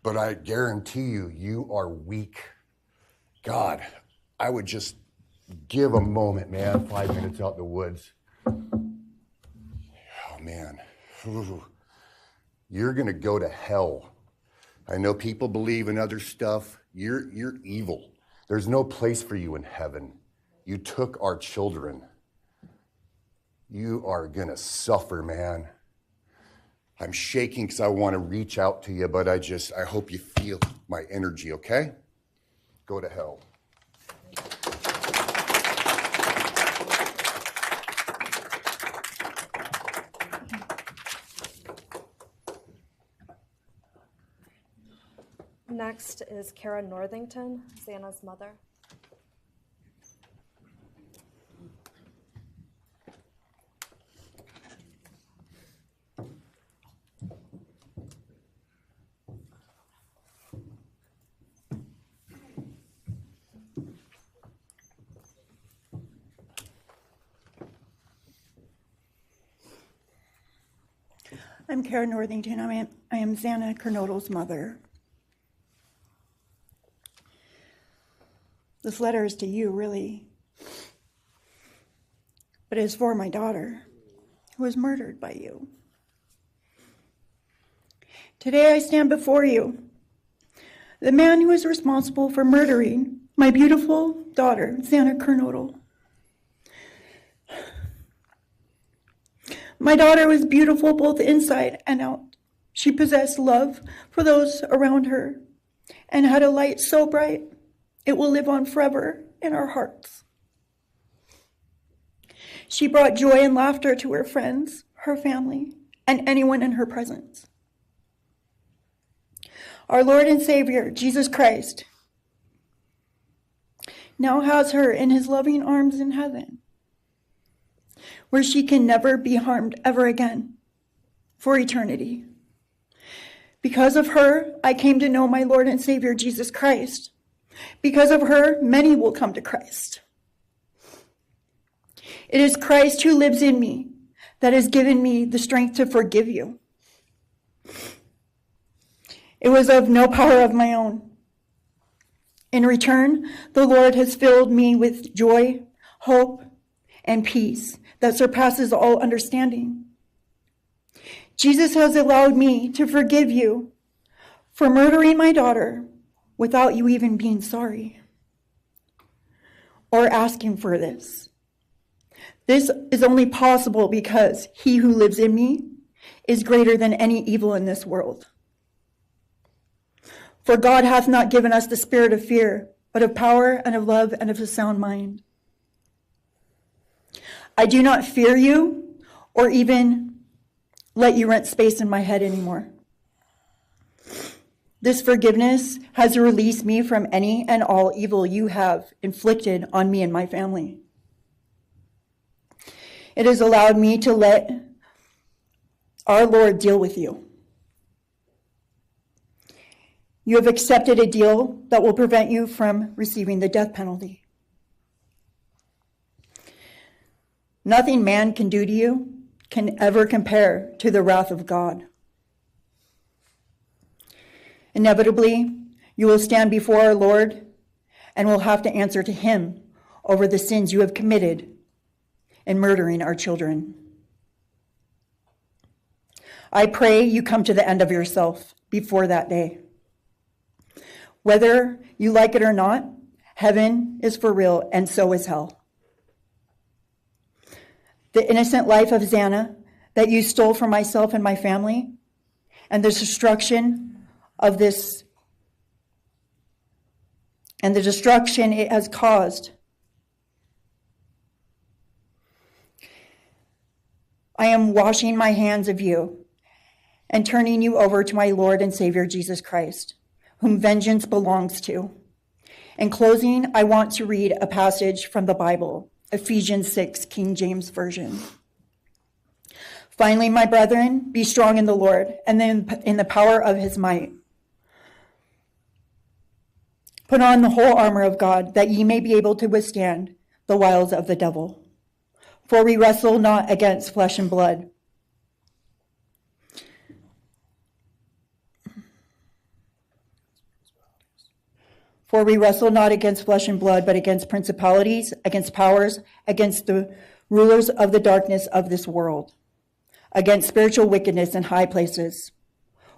But I guarantee you, you are weak. God, I would just give a moment, man, 5 minutes out in the woods. Oh, man. Ooh. You're going to go to hell. I know people believe in other stuff. You're evil. There's no place for you in heaven. You took our children. You are going to suffer, man. I'm shaking because I want to reach out to you, but I hope you feel my energy, okay? Go to hell. Next is Cara Northington, Xana's mother. I'm Cara Northington. I am Xana Kernodle's mother. This letter is to you, really. But it is for my daughter, who was murdered by you. Today I stand before you, the man who is responsible for murdering my beautiful daughter, Xana Kernodle. My daughter was beautiful both inside and out. She possessed love for those around her and had a light so bright it will live on forever in our hearts. She brought joy and laughter to her friends, her family, and anyone in her presence. Our Lord and Savior, Jesus Christ, now has her in his loving arms in heaven, where she can never be harmed ever again for eternity. Because of her, I came to know my Lord and Savior, Jesus Christ. Because of her, many will come to Christ. It is Christ who lives in me that has given me the strength to forgive you. It was of no power of my own. In return, the Lord has filled me with joy, hope, and peace that surpasses all understanding. Jesus has allowed me to forgive you for murdering my daughter without you even being sorry or asking for this. This is only possible because he who lives in me is greater than any evil in this world. For God hath not given us the spirit of fear, but of power and of love and of a sound mind. I do not fear you or even let you rent space in my head anymore. This forgiveness has released me from any and all evil you have inflicted on me and my family. It has allowed me to let our Lord deal with you. You have accepted a deal that will prevent you from receiving the death penalty. Nothing man can do to you can ever compare to the wrath of God. Inevitably, you will stand before our Lord and will have to answer to him over the sins you have committed in murdering our children. I pray you come to the end of yourself before that day. Whether you like it or not, heaven is for real, and so is hell. The innocent life of Xana that you stole from myself and my family, and the destruction it has caused. I am washing my hands of you and turning you over to my Lord and Savior, Jesus Christ, whom vengeance belongs to. In closing, I want to read a passage from the Bible, Ephesians 6, King James Version. Finally, my brethren, be strong in the Lord and then in the power of his might. Put on the whole armor of God, that ye may be able to withstand the wiles of the devil. For we wrestle not against flesh and blood, but against principalities, against powers, against the rulers of the darkness of this world, against spiritual wickedness in high places.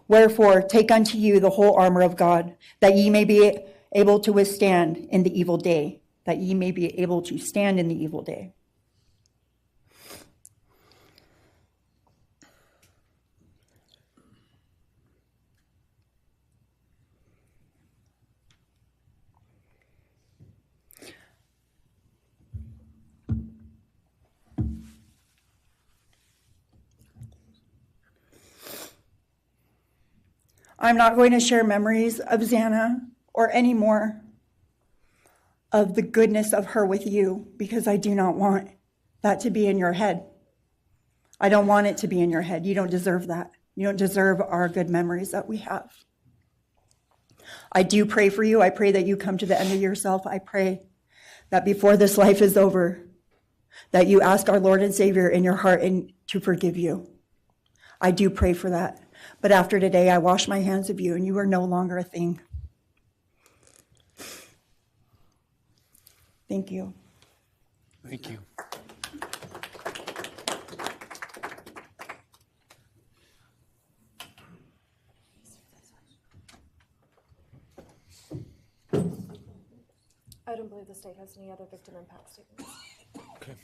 Wherefore, take unto you the whole armor of God, that ye may be able to withstand in the evil day, that ye may be able to stand in the evil day. I'm not going to share memories of Xana or any more of the goodness of her with you, because I do not want that to be in your head. I don't want it to be in your head. You don't deserve that. You don't deserve our good memories that we have. I do pray for you. I pray that you come to the end of yourself. I pray that before this life is over, that you ask our Lord and Savior in your heart and to forgive you. I do pray for that. But after today, I wash my hands of you, and you are no longer a thing. Thank you. Thank you. I don't believe the state has any other victim impact statements. Okay.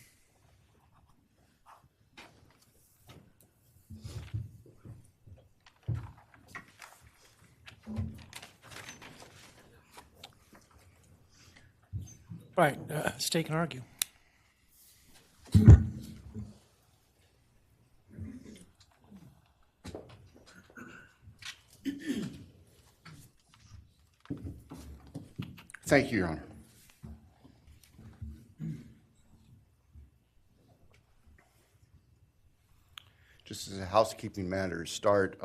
All right, state can argue. Thank you, Your Honor. Just as a housekeeping matter to start,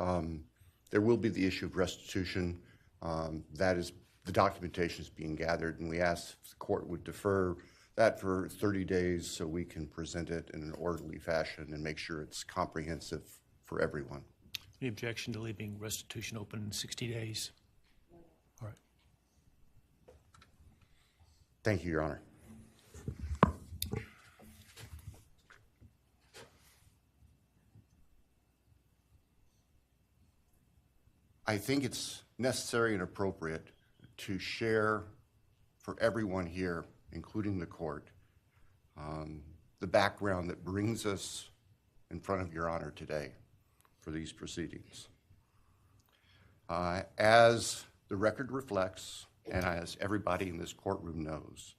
there will be the issue of restitution. That is, the documentation is being gathered, and we ask if the court would defer that for 30 days so we can present it in an orderly fashion and make sure it's comprehensive for everyone. Any objection to leaving restitution open in 60 days? All right. Thank you, Your Honor. I think it's necessary and appropriate to share for everyone here, including the court, the background that brings us in front of Your Honor today for these proceedings. As the record reflects, and as everybody in this courtroom knows,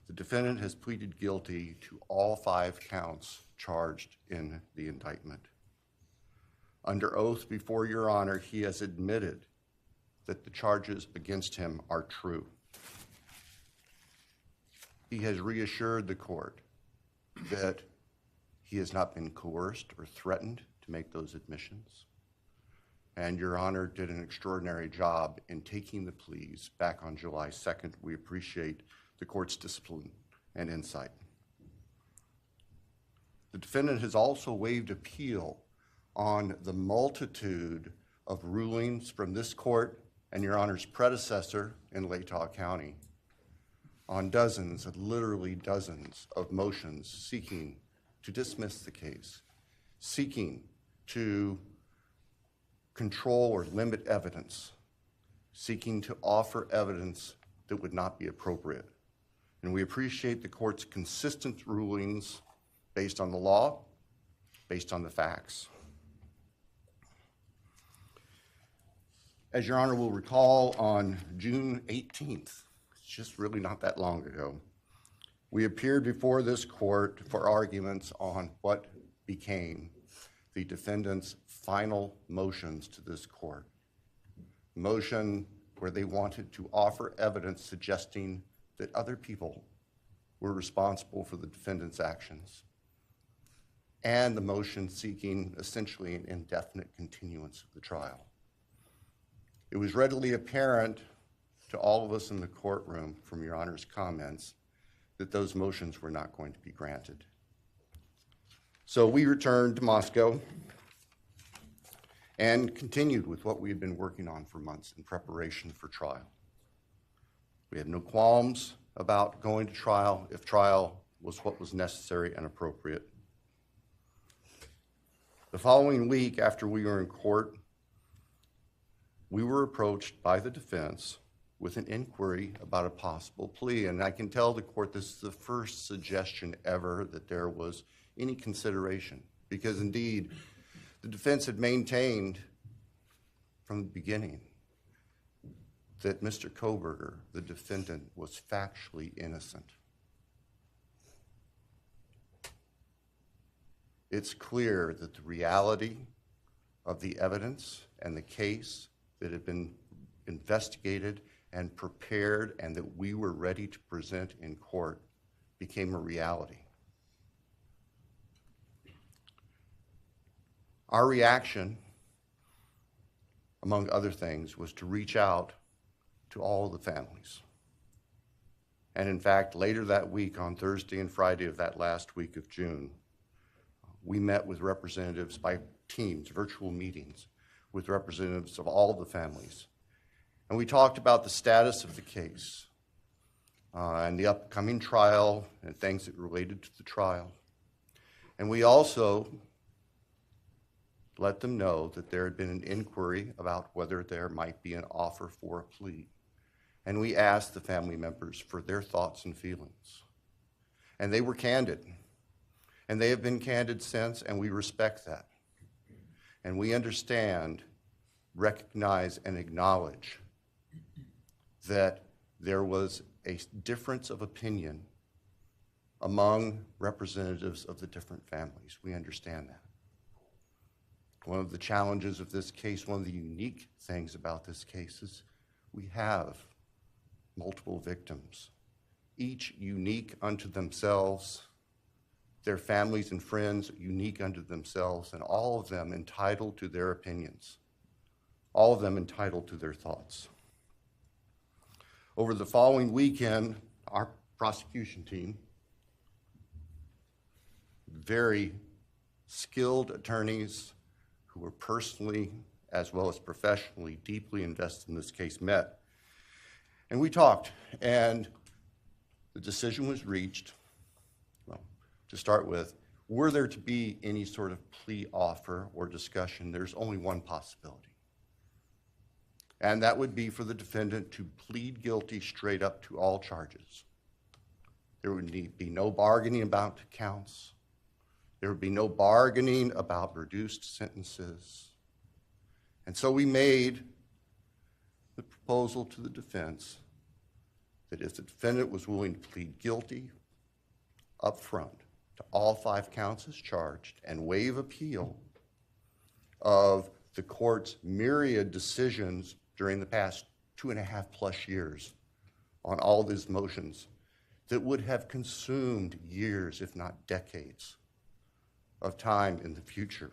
the defendant has pleaded guilty to all 5 counts charged in the indictment. Under oath before Your Honor, he has admitted that the charges against him are true. He has reassured the court that he has not been coerced or threatened to make those admissions. And Your Honor did an extraordinary job in taking the pleas back on July 2nd. We appreciate the court's discipline and insight. The defendant has also waived appeal on the multitude of rulings from this court and Your Honor's predecessor in Latah County on dozens, literally dozens of motions seeking to dismiss the case, seeking to control or limit evidence, seeking to offer evidence that would not be appropriate. And we appreciate the court's consistent rulings based on the law, based on the facts. As Your Honor will recall, on June 18th, it's just really not that long ago, we appeared before this court for arguments on what became the defendant's final motions to this court. Motion where they wanted to offer evidence suggesting that other people were responsible for the defendant's actions, and the motion seeking essentially an indefinite continuance of the trial. It was readily apparent to all of us in the courtroom from Your Honor's comments that those motions were not going to be granted. So we returned to Moscow and continued with what we had been working on for months in preparation for trial. We had no qualms about going to trial if trial was what was necessary and appropriate. The following week after we were in court, we were approached by the defense with an inquiry about a possible plea. And I can tell the court this is the first suggestion ever that there was any consideration, because indeed the defense had maintained from the beginning that Mr. Kohberger, the defendant, was factually innocent. It's clear that the reality of the evidence and the case that had been investigated and prepared and that we were ready to present in court became a reality. Our reaction, among other things, was to reach out to all of the families. And in fact, later that week, on Thursday and Friday of that last week of June, we met with representatives by teams, virtual meetings, with representatives of all of the families. And we talked about the status of the case, and the upcoming trial and things that related to the trial. And we also let them know that there had been an inquiry about whether there might be an offer for a plea. And we asked the family members for their thoughts and feelings. And they were candid. And they have been candid since, and we respect that. And we understand, recognize, and acknowledge that there was a difference of opinion among representatives of the different families. We understand that. One of the challenges of this case, one of the unique things about this case is we have multiple victims, each unique unto themselves, their families and friends unique unto themselves, and all of them entitled to their opinions, all of them entitled to their thoughts. Over the following weekend, our prosecution team, very skilled attorneys who were personally as well as professionally deeply invested in this case, met. And we talked, and the decision was reached. Well, to start with, were there to be any sort of plea offer or discussion, there's only one possibility. And that would be for the defendant to plead guilty straight up to all charges. There would be no bargaining about counts. There would be no bargaining about reduced sentences. And so we made the proposal to the defense that if the defendant was willing to plead guilty up front to all 5 counts as charged and waive appeal of the court's myriad decisions during the past 2.5+ years on all these motions that would have consumed years, if not decades, of time in the future.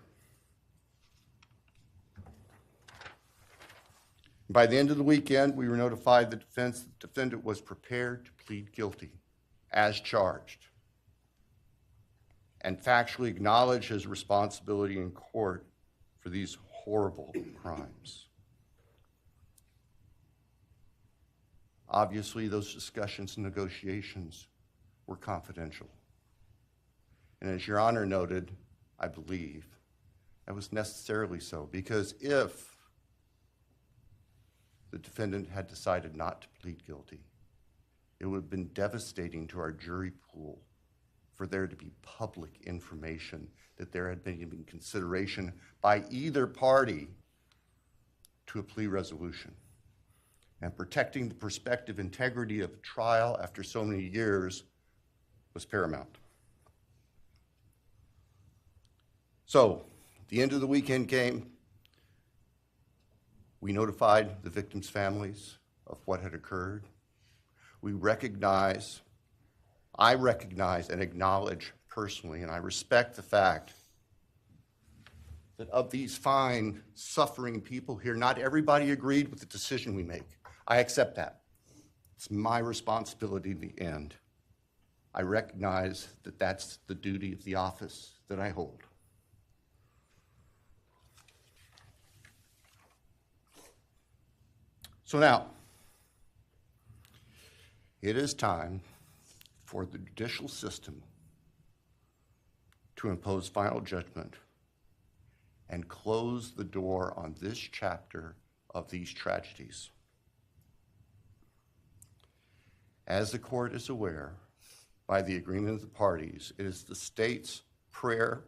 By the end of the weekend, we were notified the defendant was prepared to plead guilty as charged and factually acknowledge his responsibility in court for these horrible crimes. Obviously, those discussions and negotiations were confidential. And as Your Honor noted, I believe that was necessarily so, because if the defendant had decided not to plead guilty, it would have been devastating to our jury pool for there to be public information that there had been consideration by either party to a plea resolution. And protecting the prospective integrity of the trial after so many years was paramount. So, the end of the weekend came. We notified the victims' families of what had occurred. I recognize and acknowledge personally, and I respect the fact that of these fine, suffering people here, not everybody agreed with the decision we make. I accept that. It's my responsibility in the end. I recognize that that's the duty of the office that I hold. So now, it is time for the judicial system to impose final judgment and close the door on this chapter of these tragedies. As the court is aware, by the agreement of the parties, it is the state's prayer.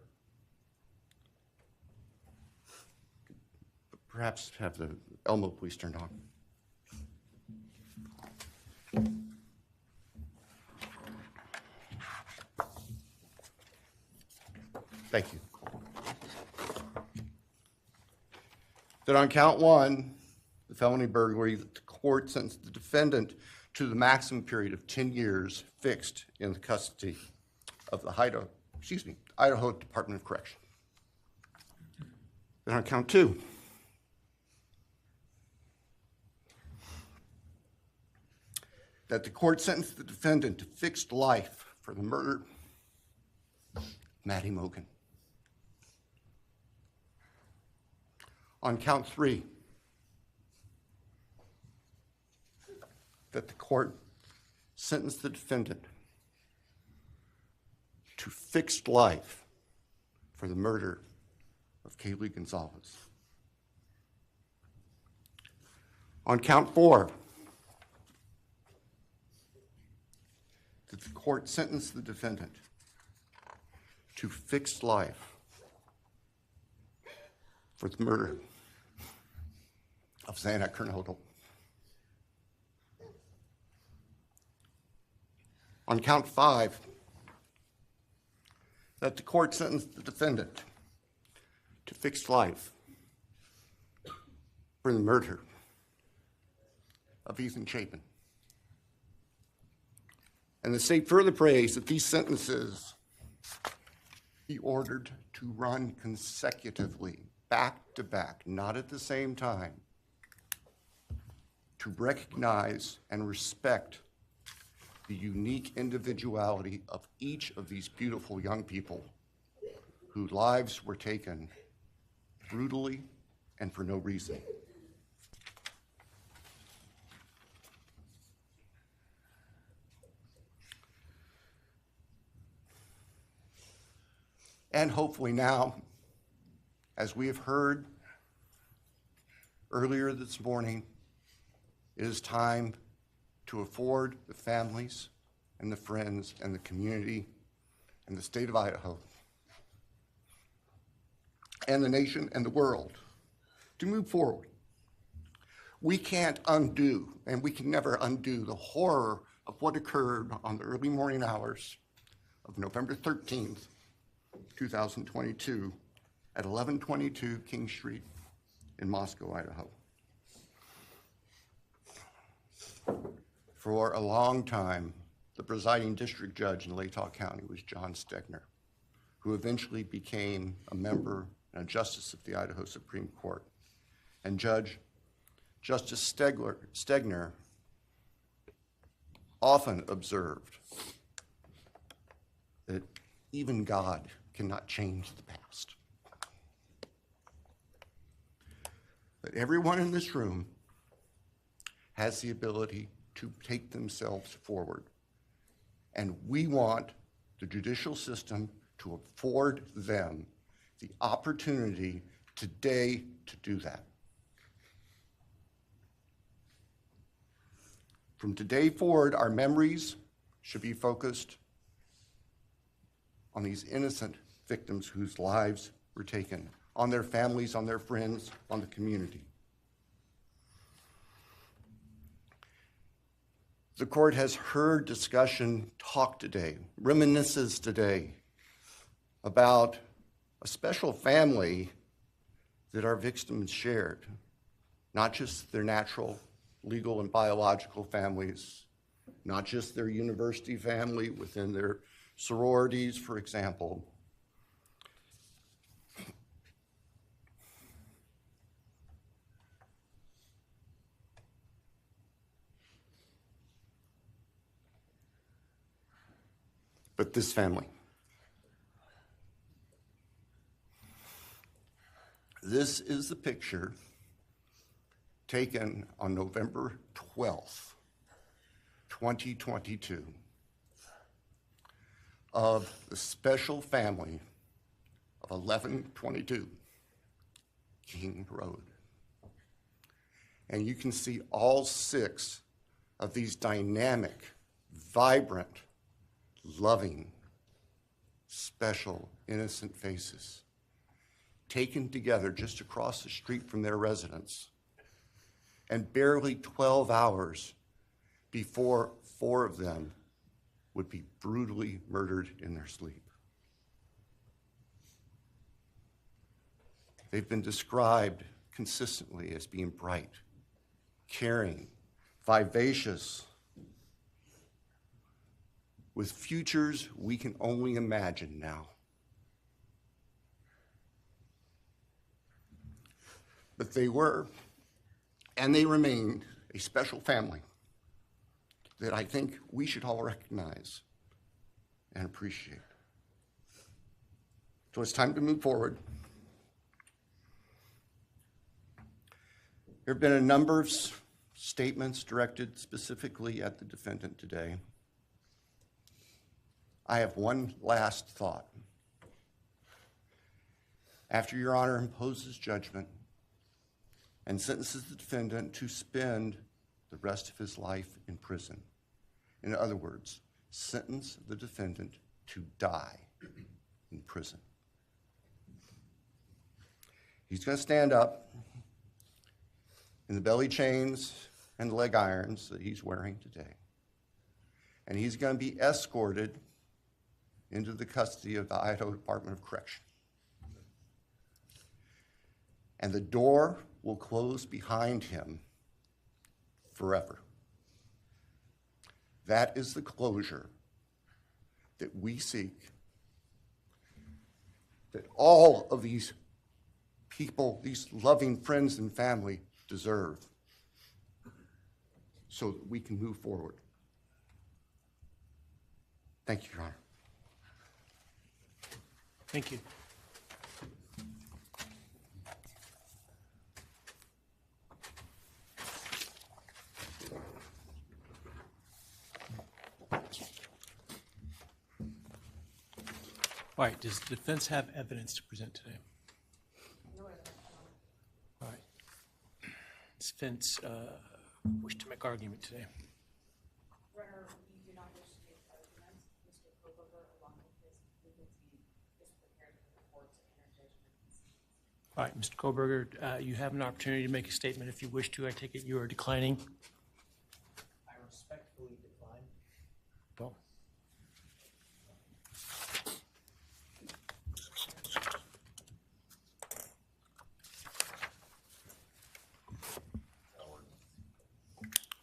Perhaps have the Elmo police turned on. Thank you. That on count 1, the felony burglary, that the court sentenced the defendant to the maximum period of 10 years fixed in the custody of the Idaho Department of Correction. Then on count 2, that the court sentenced the defendant to fixed life for the murder of Maddie Mogen. On count 3, that the court sentenced the defendant to fixed life for the murder of Kaylee Gonzalez. On count 4, that the court sentenced the defendant to fixed life for the murder of Xana Kernodle. On count 5, that the court sentenced the defendant to fixed life for the murder of Ethan Chapin. And the state further prays that these sentences be ordered to run consecutively, back to back, not at the same time, to recognize and respect the unique individuality of each of these beautiful young people whose lives were taken brutally and for no reason. And hopefully now, as we have heard earlier this morning, it is time to afford the families and the friends and the community and the state of Idaho and the nation and the world to move forward. We can't undo, and we can never undo, the horror of what occurred on the early morning hours of November 13th, 2022 at 1122 King Street in Moscow, Idaho. For a long time, the presiding district judge in Latah County was John Stegner, who eventually became a member and a justice of the Idaho Supreme Court. And Justice Stegner often observed that even God cannot change the past. But everyone in this room has the ability to take themselves forward. And we want the judicial system to afford them the opportunity today to do that. From today forward, our memories should be focused on these innocent victims whose lives were taken, on their families, on their friends, on the community. The court has heard discussion, talk today, reminiscences today about a special family that our victims shared, not just their natural, legal, and biological families, not just their university family within their sororities, for example. But this family. This is the picture taken on November 12th, 2022, of the special family of 1122 King Road. And you can see all 6 of these dynamic, vibrant, loving, special, innocent faces taken together just across the street from their residence, and barely 12 hours before 4 of them would be brutally murdered in their sleep. They've been described consistently as being bright, caring, vivacious, with futures we can only imagine now. But they were, and they remain, a special family that I think we should all recognize and appreciate. So it's time to move forward. There have been a number of statements directed specifically at the defendant today. I have one last thought. After Your Honor imposes judgment and sentences the defendant to spend the rest of his life in prison, in other words, sentence the defendant to die in prison, he's going to stand up in the belly chains and leg irons that he's wearing today, and he's going to be escorted into the custody of the Idaho Department of Correction. And the door will close behind him forever. That is the closure that we seek, that all of these people, these loving friends and family deserve, so that we can move forward. Thank you, Your Honor. Thank you. All right, does the defense have evidence to present today? No evidence. All right. Does defense wish to make argument today? Runner, we do not wish to make arguments. Mr. Kohberger, along with his legal team, is prepared for the court to enter judgment. All right, Mr. Kohberger, you have an opportunity to make a statement if you wish to. I take it you are declining. I respectfully decline. Well.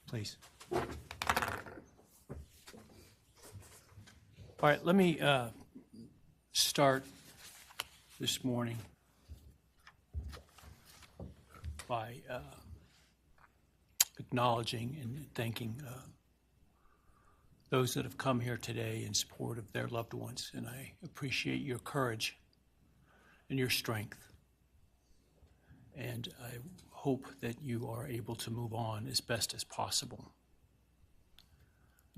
Please. All right, let me start this morning by acknowledging and thanking those that have come here today in support of their loved ones, and I appreciate your courage and your strength, and I hope that you are able to move on as best as possible.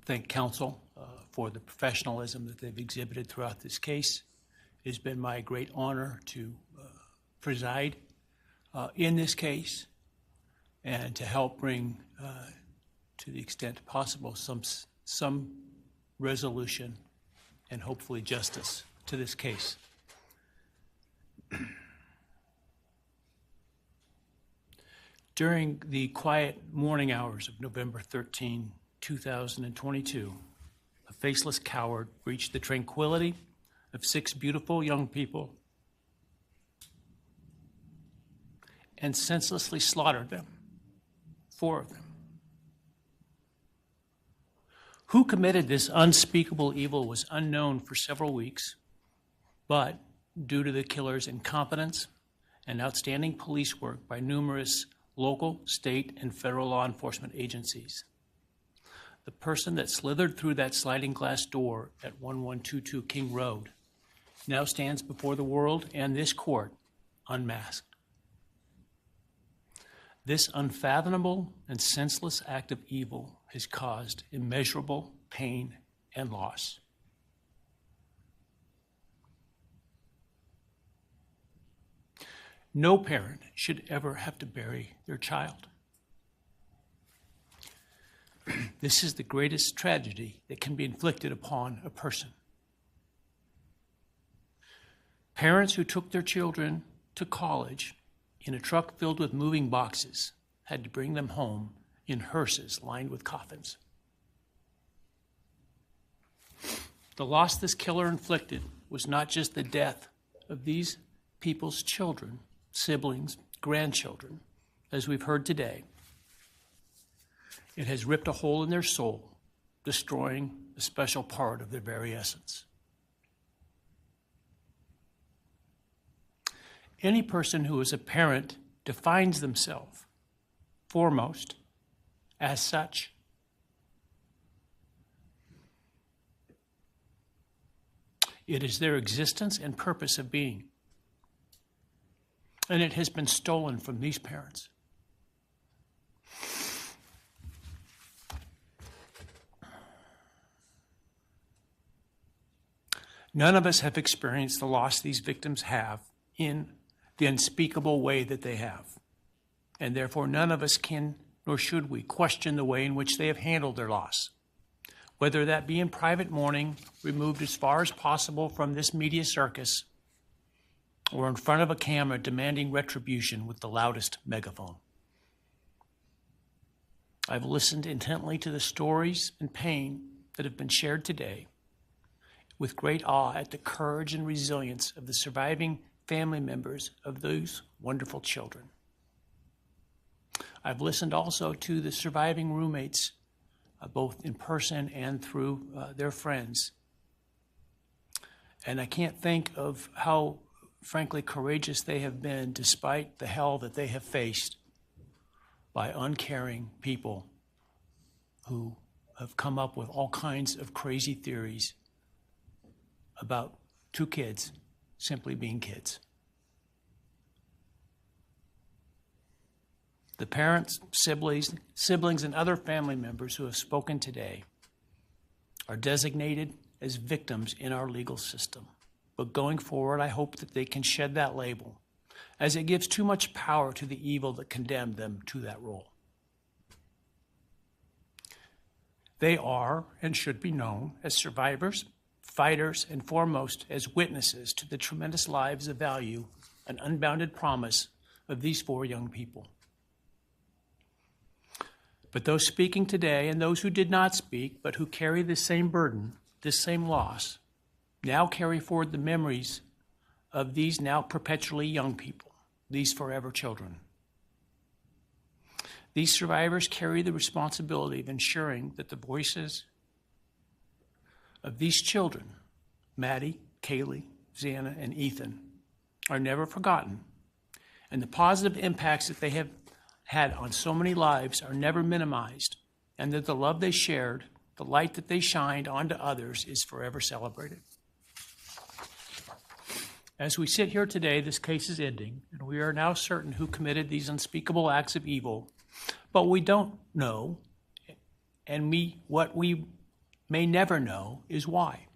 Thank counsel for the professionalism that they've exhibited throughout this case. It has been my great honor to preside in this case and to help bring, to the extent possible, some resolution and hopefully justice to this case. During the quiet morning hours of November 13, 2022, a faceless coward breached the tranquility of 6 beautiful young people and senselessly slaughtered them, 4 of them. Who committed this unspeakable evil was unknown for several weeks, but due to the killer's incompetence and outstanding police work by numerous local, state, and federal law enforcement agencies, the person that slithered through that sliding glass door at 1122 King Road now stands before the world and this court unmasked. This unfathomable and senseless act of evil has caused immeasurable pain and loss. No parent should ever have to bury their child. This is the greatest tragedy that can be inflicted upon a person. Parents who took their children to college in a truck filled with moving boxes had to bring them home in hearses lined with coffins. The loss this killer inflicted was not just the death of these people's children, siblings, grandchildren, as we've heard today. It has ripped a hole in their soul, destroying a special part of their very essence. Any person who is a parent defines themselves foremost as such. It is their existence and purpose of being. And it has been stolen from these parents. None of us have experienced the loss these victims have in the unspeakable way that they have. And therefore, none of us can, nor should we, question the way in which they have handled their loss. Whether that be in private mourning, removed as far as possible from this media circus, or in front of a camera demanding retribution with the loudest megaphone. I've listened intently to the stories and pain that have been shared today, with great awe at the courage and resilience of the surviving family members of those wonderful children. I've listened also to the surviving roommates, both in person and through their friends. And I can't think of how, frankly, courageous they have been despite the hell that they have faced by uncaring people who have come up with all kinds of crazy theories about two kids simply being kids. The parents, siblings, and other family members who have spoken today are designated as victims in our legal system. But going forward, I hope that they can shed that label, as it gives too much power to the evil that condemned them to that role. They are and should be known as survivors, fighters, and foremost as witnesses to the tremendous lives of value and unbounded promise of these four young people. But those speaking today and those who did not speak, but who carry this same burden, this same loss, now carry forward the memories of these now perpetually young people, these forever children. These survivors carry the responsibility of ensuring that the voices of these children, Maddie, Kaylee, Xana, and Ethan, are never forgotten, and the positive impacts that they have had on so many lives are never minimized, and that the love they shared, the light that they shined onto others, is forever celebrated. As we sit here today, this case is ending, and we are now certain who committed these unspeakable acts of evil, but we don't know, and what we may never know is why.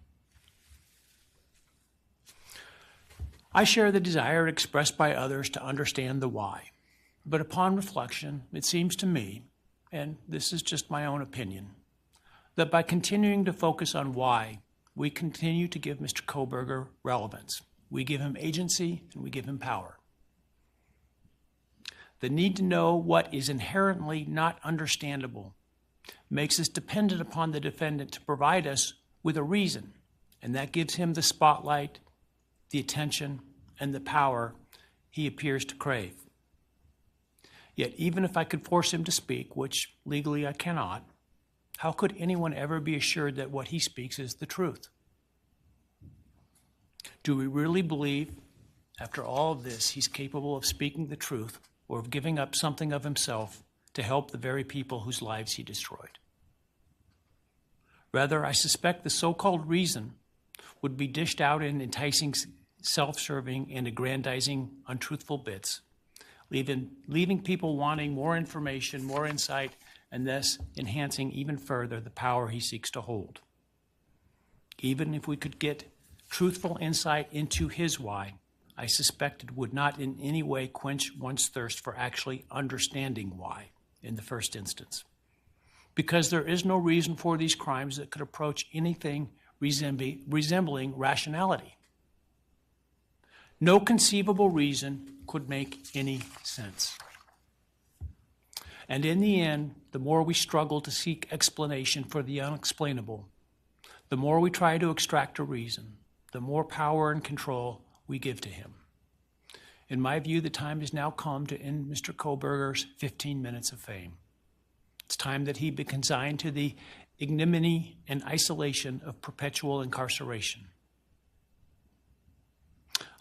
I share the desire expressed by others to understand the why. But upon reflection, it seems to me, and this is just my own opinion, that by continuing to focus on why, we continue to give Mr. Kohberger relevance. We give him agency and we give him power. The need to know what is inherently not understandable makes us dependent upon the defendant to provide us with a reason, and that gives him the spotlight, the attention, and the power he appears to crave. Yet even if I could force him to speak, which legally I cannot, how could anyone ever be assured that what he speaks is the truth? Do we really believe, after all of this, he's capable of speaking the truth or of giving up something of himself to help the very people whose lives he destroyed? Rather, I suspect the so-called reason would be dished out in enticing, self-serving, and aggrandizing untruthful bits, leaving people wanting more information, more insight, and thus enhancing even further the power he seeks to hold. Even if we could get truthful insight into his why, I suspect it would not in any way quench one's thirst for actually understanding why in the first instance. Because there is no reason for these crimes that could approach anything resembling rationality. No conceivable reason could make any sense. And in the end, the more we struggle to seek explanation for the unexplainable, the more we try to extract a reason, the more power and control we give to him. In my view, the time has now come to end Mr. Kohberger's 15 minutes of fame. It's time that he be consigned to the ignominy and isolation of perpetual incarceration.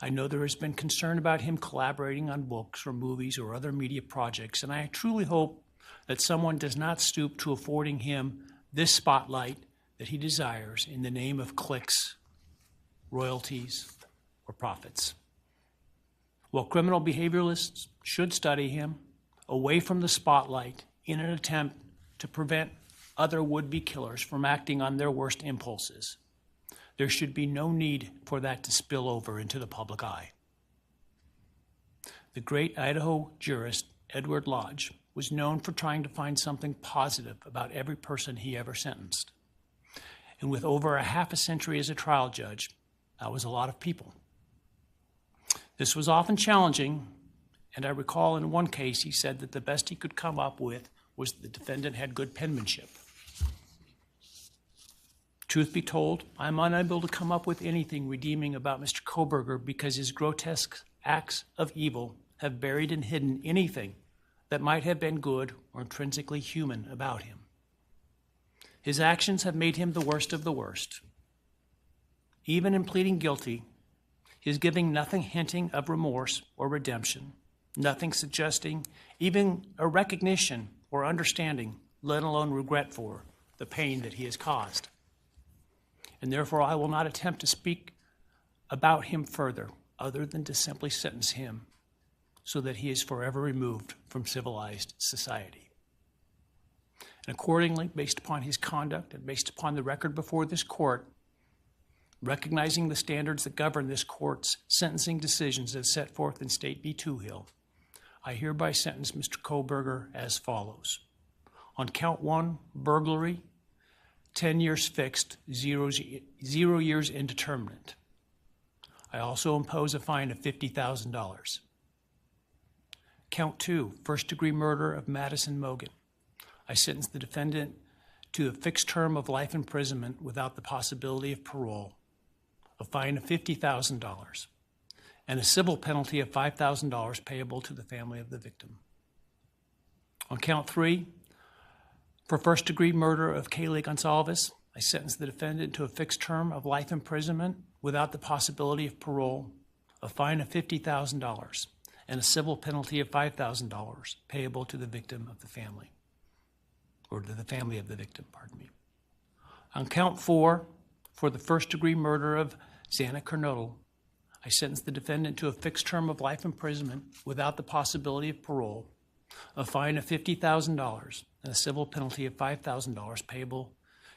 I know there has been concern about him collaborating on books or movies or other media projects, and I truly hope that someone does not stoop to affording him this spotlight that he desires in the name of clicks, royalties, or profits. While criminal behavioralists should study him away from the spotlight in an attempt to prevent other would-be killers from acting on their worst impulses, There should be no need for that to spill over into the public eye. The great Idaho jurist Edward Lodge was known for trying to find something positive about every person he ever sentenced. And with over a half a century as a trial judge, that was a lot of people. This was often challenging, and I recall in one case he said that the best he could come up with was the defendant had good penmanship. Truth be told, I'm unable to come up with anything redeeming about Mr. Kohberger because his grotesque acts of evil have buried and hidden anything that might have been good or intrinsically human about him. His actions have made him the worst of the worst. Even in pleading guilty, he is giving nothing hinting of remorse or redemption, nothing suggesting even a recognition or understanding, let alone regret for the pain that he has caused. And therefore I will not attempt to speak about him further, other than to simply sentence him so that he is forever removed from civilized society. And accordingly, based upon his conduct and based upon the record before this court, recognizing the standards that govern this court's sentencing decisions as set forth in State v. Toohill, I hereby sentence Mr. Kohberger as follows. On count 1, burglary, 10 years fixed, 0 years indeterminate. I also impose a fine of $50,000. Count 2, first-degree murder of Madison Mogan. I sentence the defendant to a fixed term of life imprisonment without the possibility of parole, a fine of $50,000, and a civil penalty of $5,000 payable to the family of the victim. On count 3, for first-degree murder of Kaylee Gonzalez, I sentence the defendant to a fixed term of life imprisonment without the possibility of parole, a fine of $50,000, and a civil penalty of $5,000 payable to the victim of the family, or to the family of the victim, pardon me. On count 4, for the first-degree murder of Xana Kernodle, I sentence the defendant to a fixed term of life imprisonment without the possibility of parole, a fine of $50,000, and a civil penalty of $5,000 payable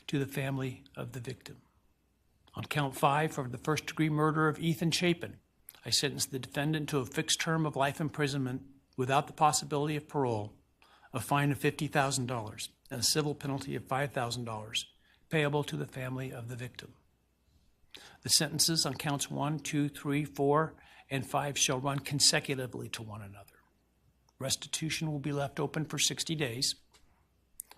to the family of the victim. On count 5, for the first-degree murder of Ethan Chapin, I sentence the defendant to a fixed term of life imprisonment without the possibility of parole, a fine of $50,000, and a civil penalty of $5,000 payable to the family of the victim. The sentences on counts 1, 2, 3, 4, and 5 shall run consecutively to one another. Restitution will be left open for 60 days.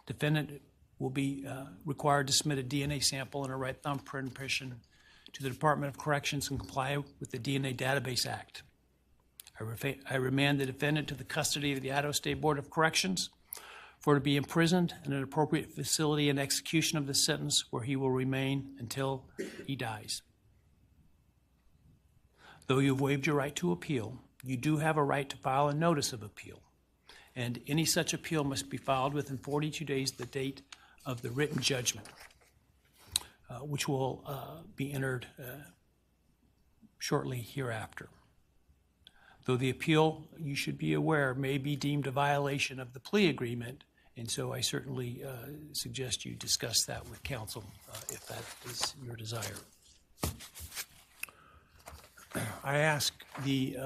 Defendant will be required to submit a DNA sample and a right thumb print impression to the Department of Corrections and comply with the DNA Database Act. I remand the defendant to the custody of the Idaho State Board of Corrections for to be imprisoned in an appropriate facility in execution of the sentence where he will remain until he dies. Though you have waived your right to appeal, you do have a right to file a notice of appeal, and any such appeal must be filed within 42 days of the date of the written judgment, which will be entered shortly hereafter. Though the appeal, you should be aware, may be deemed a violation of the plea agreement, and so I certainly suggest you discuss that with counsel if that is your desire. I ask the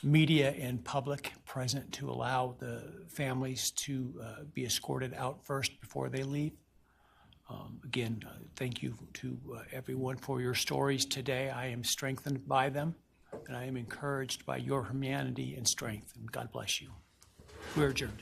media and public present to allow the families to be escorted out first before they leave. Again, thank you to everyone for your stories today. I am strengthened by them, and I am encouraged by your humanity and strength. And God bless you. We're adjourned.